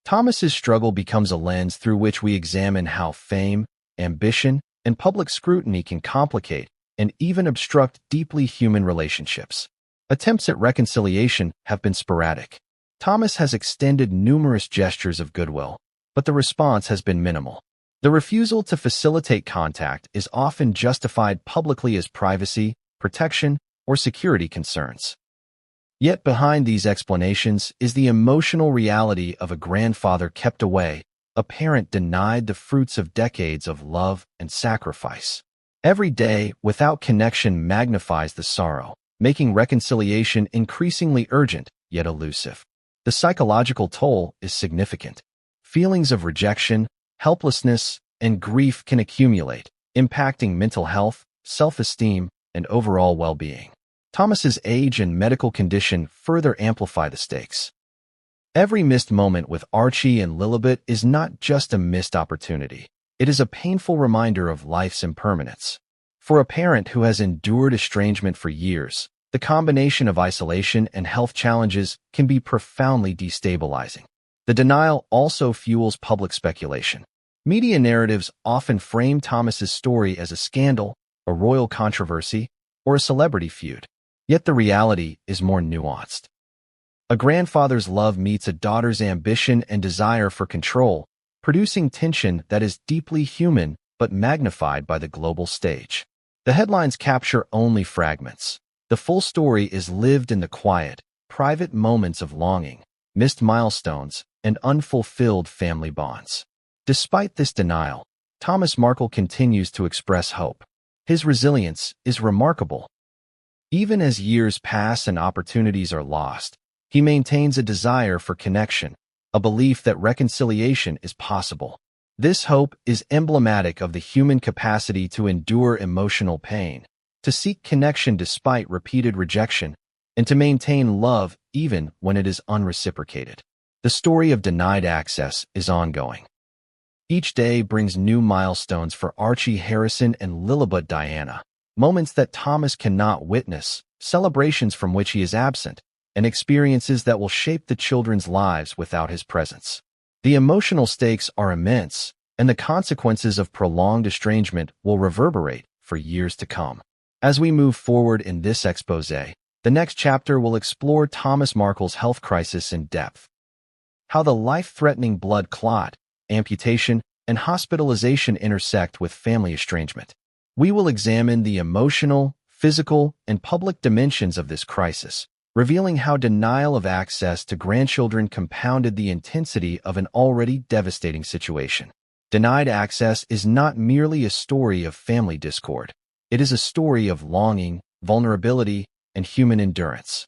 Speaker 1: Thomas's struggle becomes a lens through which we examine how fame, ambition, and public scrutiny can complicate and even obstruct deeply human relationships. Attempts at reconciliation have been sporadic. Thomas has extended numerous gestures of goodwill, but the response has been minimal. The refusal to facilitate contact is often justified publicly as privacy, protection, or security concerns. Yet behind these explanations is the emotional reality of a grandfather kept away, a parent denied the fruits of decades of love and sacrifice. Every day without connection magnifies the sorrow, making reconciliation increasingly urgent yet elusive. The psychological toll is significant. Feelings of rejection, helplessness, and grief can accumulate, impacting mental health, self-esteem, and overall well-being. Thomas's age and medical condition further amplify the stakes. Every missed moment with Archie and Lilibet is not just a missed opportunity. It is a painful reminder of life's impermanence. For a parent who has endured estrangement for years, the combination of isolation and health challenges can be profoundly destabilizing. The denial also fuels public speculation. Media narratives often frame Thomas's story as a scandal, a royal controversy, or a celebrity feud. Yet the reality is more nuanced. A grandfather's love meets a daughter's ambition and desire for control, producing tension that is deeply human but magnified by the global stage. The headlines capture only fragments. The full story is lived in the quiet, private moments of longing, missed milestones, and unfulfilled family bonds. Despite this denial, Thomas Markle continues to express hope. His resilience is remarkable. Even as years pass and opportunities are lost, he maintains a desire for connection, a belief that reconciliation is possible. This hope is emblematic of the human capacity to endure emotional pain, to seek connection despite repeated rejection, and to maintain love even when it is unreciprocated. The story of denied access is ongoing. Each day brings new milestones for Archie Harrison and Lilibet Diana, moments that Thomas cannot witness, celebrations from which he is absent, and experiences that will shape the children's lives without his presence. The emotional stakes are immense, and the consequences of prolonged estrangement will reverberate for years to come. As we move forward in this exposé, the next chapter will explore Thomas Markle's health crisis in depth. how the life-threatening blood clot, amputation, and hospitalization intersect with family estrangement. We will examine the emotional, physical, and public dimensions of this crisis, revealing how denial of access to grandchildren compounded the intensity of an already devastating situation. Denied access is not merely a story of family discord. It is a story of longing, vulnerability, and human endurance.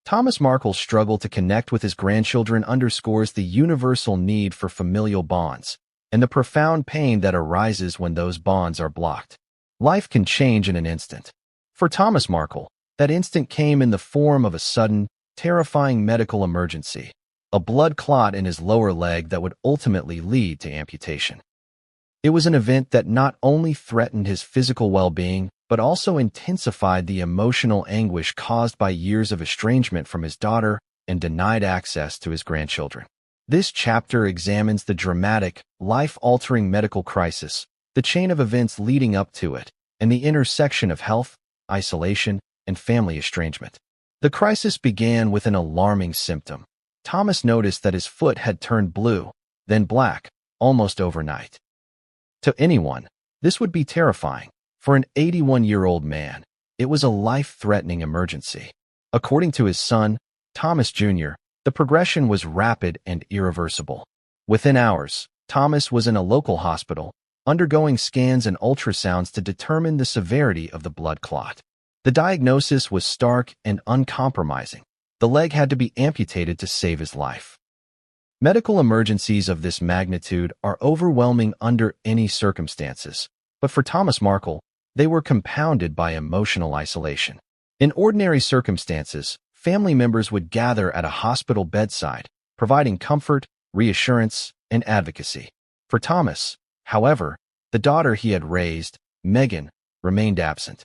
Speaker 1: Thomas Markle's struggle to connect with his grandchildren underscores the universal need for familial bonds and the profound pain that arises when those bonds are blocked. Life can change in an instant. For Thomas Markle, that instant came in the form of a sudden, terrifying medical emergency, a blood clot in his lower leg that would ultimately lead to amputation. It was an event that not only threatened his physical well-being, but also intensified the emotional anguish caused by years of estrangement from his daughter and denied access to his grandchildren. This chapter examines the dramatic, life-altering medical crisis, the chain of events leading up to it, and the intersection of health, isolation, and family estrangement. The crisis began with an alarming symptom. Thomas noticed that his foot had turned blue, then black, almost overnight. To anyone, this would be terrifying. For an 81-year-old man, it was a life-threatening emergency. According to his son, Thomas Jr., the progression was rapid and irreversible. Within hours, Thomas was in a local hospital, undergoing scans and ultrasounds to determine the severity of the blood clot. The diagnosis was stark and uncompromising. The leg had to be amputated to save his life. Medical emergencies of this magnitude are overwhelming under any circumstances, but for Thomas Markle, they were compounded by emotional isolation. In ordinary circumstances, family members would gather at a hospital bedside, providing comfort, reassurance, and advocacy. For Thomas, however, the daughter he had raised, Meghan, remained absent.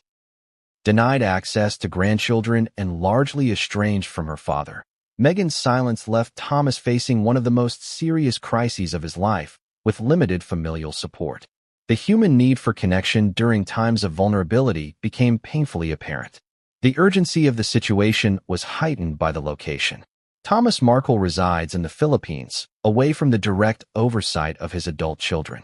Speaker 1: Denied access to grandchildren and largely estranged from her father, Meghan's silence left Thomas facing one of the most serious crises of his life, with limited familial support. The human need for connection during times of vulnerability became painfully apparent. The urgency of the situation was heightened by the location. Thomas Markle resides in the Philippines, away from the direct oversight of his adult children.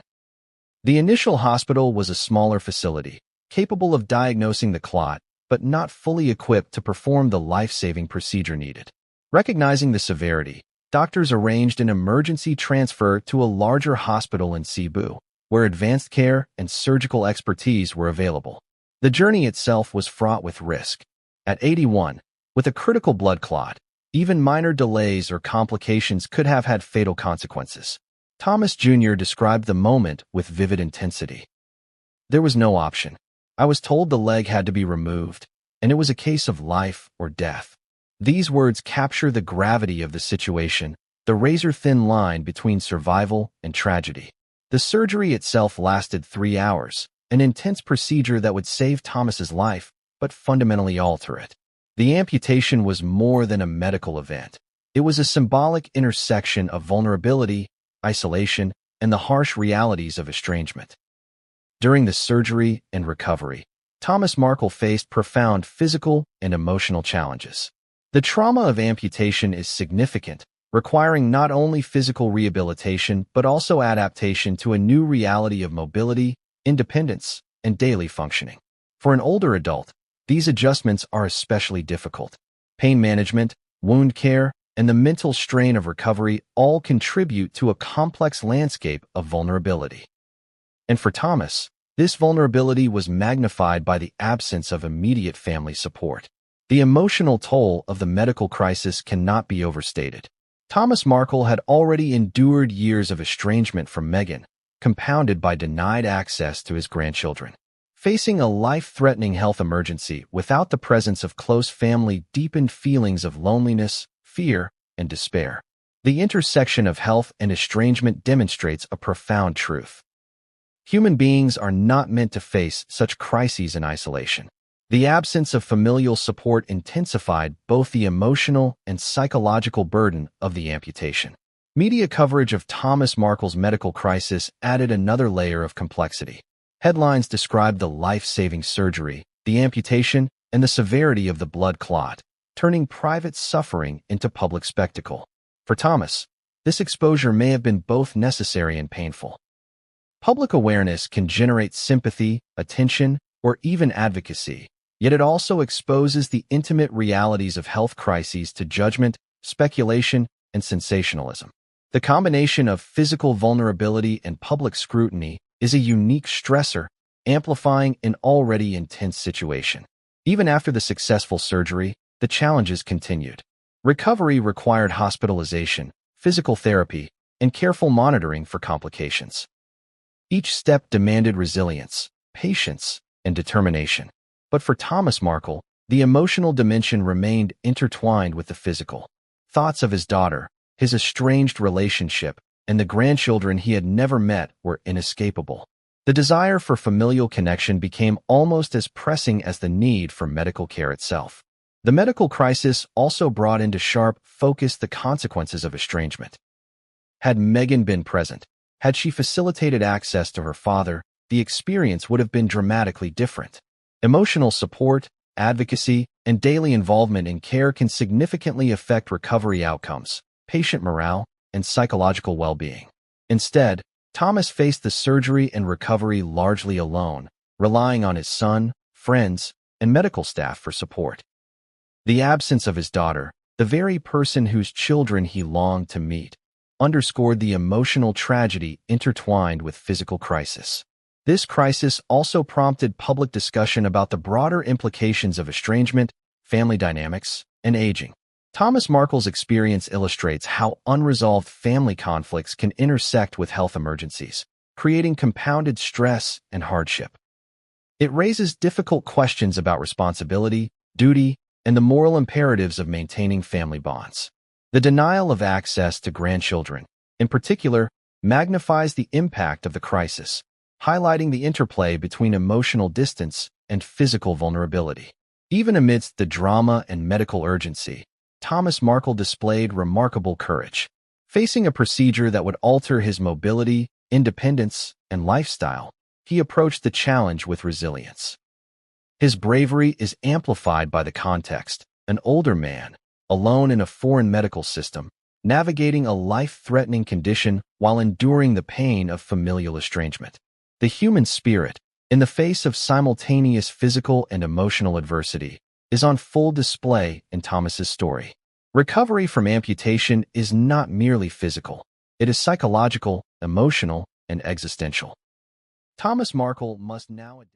Speaker 1: The initial hospital was a smaller facility, capable of diagnosing the clot, but not fully equipped to perform the life-saving procedure needed. Recognizing the severity, doctors arranged an emergency transfer to a larger hospital in Cebu, where advanced care and surgical expertise were available. The journey itself was fraught with risk. At 81, with a critical blood clot, even minor delays or complications could have had fatal consequences. Thomas Jr. described the moment with vivid intensity. There was no option. I was told the leg had to be removed, and it was a case of life or death. These words capture the gravity of the situation, the razor-thin line between survival and tragedy. The surgery itself lasted 3 hours, an intense procedure that would save Thomas's life, but fundamentally alter it. The amputation was more than a medical event. It was a symbolic intersection of vulnerability, isolation, and the harsh realities of estrangement. During the surgery and recovery, Thomas Markle faced profound physical and emotional challenges. The trauma of amputation is significant, requiring not only physical rehabilitation but also adaptation to a new reality of mobility, independence, and daily functioning. For an older adult, these adjustments are especially difficult. Pain management, wound care, and the mental strain of recovery all contribute to a complex landscape of vulnerability. And for Thomas, this vulnerability was magnified by the absence of immediate family support. The emotional toll of the medical crisis cannot be overstated. Thomas Markle had already endured years of estrangement from Meghan, compounded by denied access to his grandchildren. Facing a life-threatening health emergency without the presence of close family deepened feelings of loneliness, fear, and despair. The intersection of health and estrangement demonstrates a profound truth. Human beings are not meant to face such crises in isolation. The absence of familial support intensified both the emotional and psychological burden of the amputation. Media coverage of Thomas Markle's medical crisis added another layer of complexity. Headlines described the life-saving surgery, the amputation, and the severity of the blood clot, turning private suffering into public spectacle. For Thomas, This exposure may have been both necessary and painful. Public awareness can generate sympathy, attention, or even advocacy, yet it also exposes the intimate realities of health crises to judgment, speculation, and sensationalism. The combination of physical vulnerability and public scrutiny is a unique stressor, amplifying an already intense situation. Even after the successful surgery, the challenges continued. Recovery required hospitalization, physical therapy, and careful monitoring for complications. Each step demanded resilience, patience, and determination. But for Thomas Markle, the emotional dimension remained intertwined with the physical. Thoughts of his daughter, his estranged relationship, and the grandchildren he had never met were inescapable. The desire for familial connection became almost as pressing as the need for medical care itself. The medical crisis also brought into sharp focus the consequences of estrangement. Had Meghan been present, had she facilitated access to her father, the experience would have been dramatically different. Emotional support, advocacy, and daily involvement in care can significantly affect recovery outcomes, patient morale, and psychological well-being. Instead, Thomas faced the surgery and recovery largely alone, relying on his son, friends, and medical staff for support. The absence of his daughter, the very person whose children he longed to meet, underscored the emotional tragedy intertwined with physical crisis. This crisis also prompted public discussion about the broader implications of estrangement, family dynamics, and aging. Thomas Markle's experience illustrates how unresolved family conflicts can intersect with health emergencies, creating compounded stress and hardship. It raises difficult questions about responsibility, duty, and the moral imperatives of maintaining family bonds. The denial of access to grandchildren, in particular, magnifies the impact of the crisis, highlighting the interplay between emotional distance and physical vulnerability. Even amidst the drama and medical urgency, Thomas Markle displayed remarkable courage. Facing a procedure that would alter his mobility, independence, and lifestyle, he approached the challenge with resilience. His bravery is amplified by the context: an older man, alone in a foreign medical system, navigating a life-threatening condition while enduring the pain of familial estrangement. The human spirit, in the face of simultaneous physical and emotional adversity, is on full display in Thomas's story. Recovery from amputation is not merely physical. It is psychological, emotional, and existential. Thomas Markle must now adapt.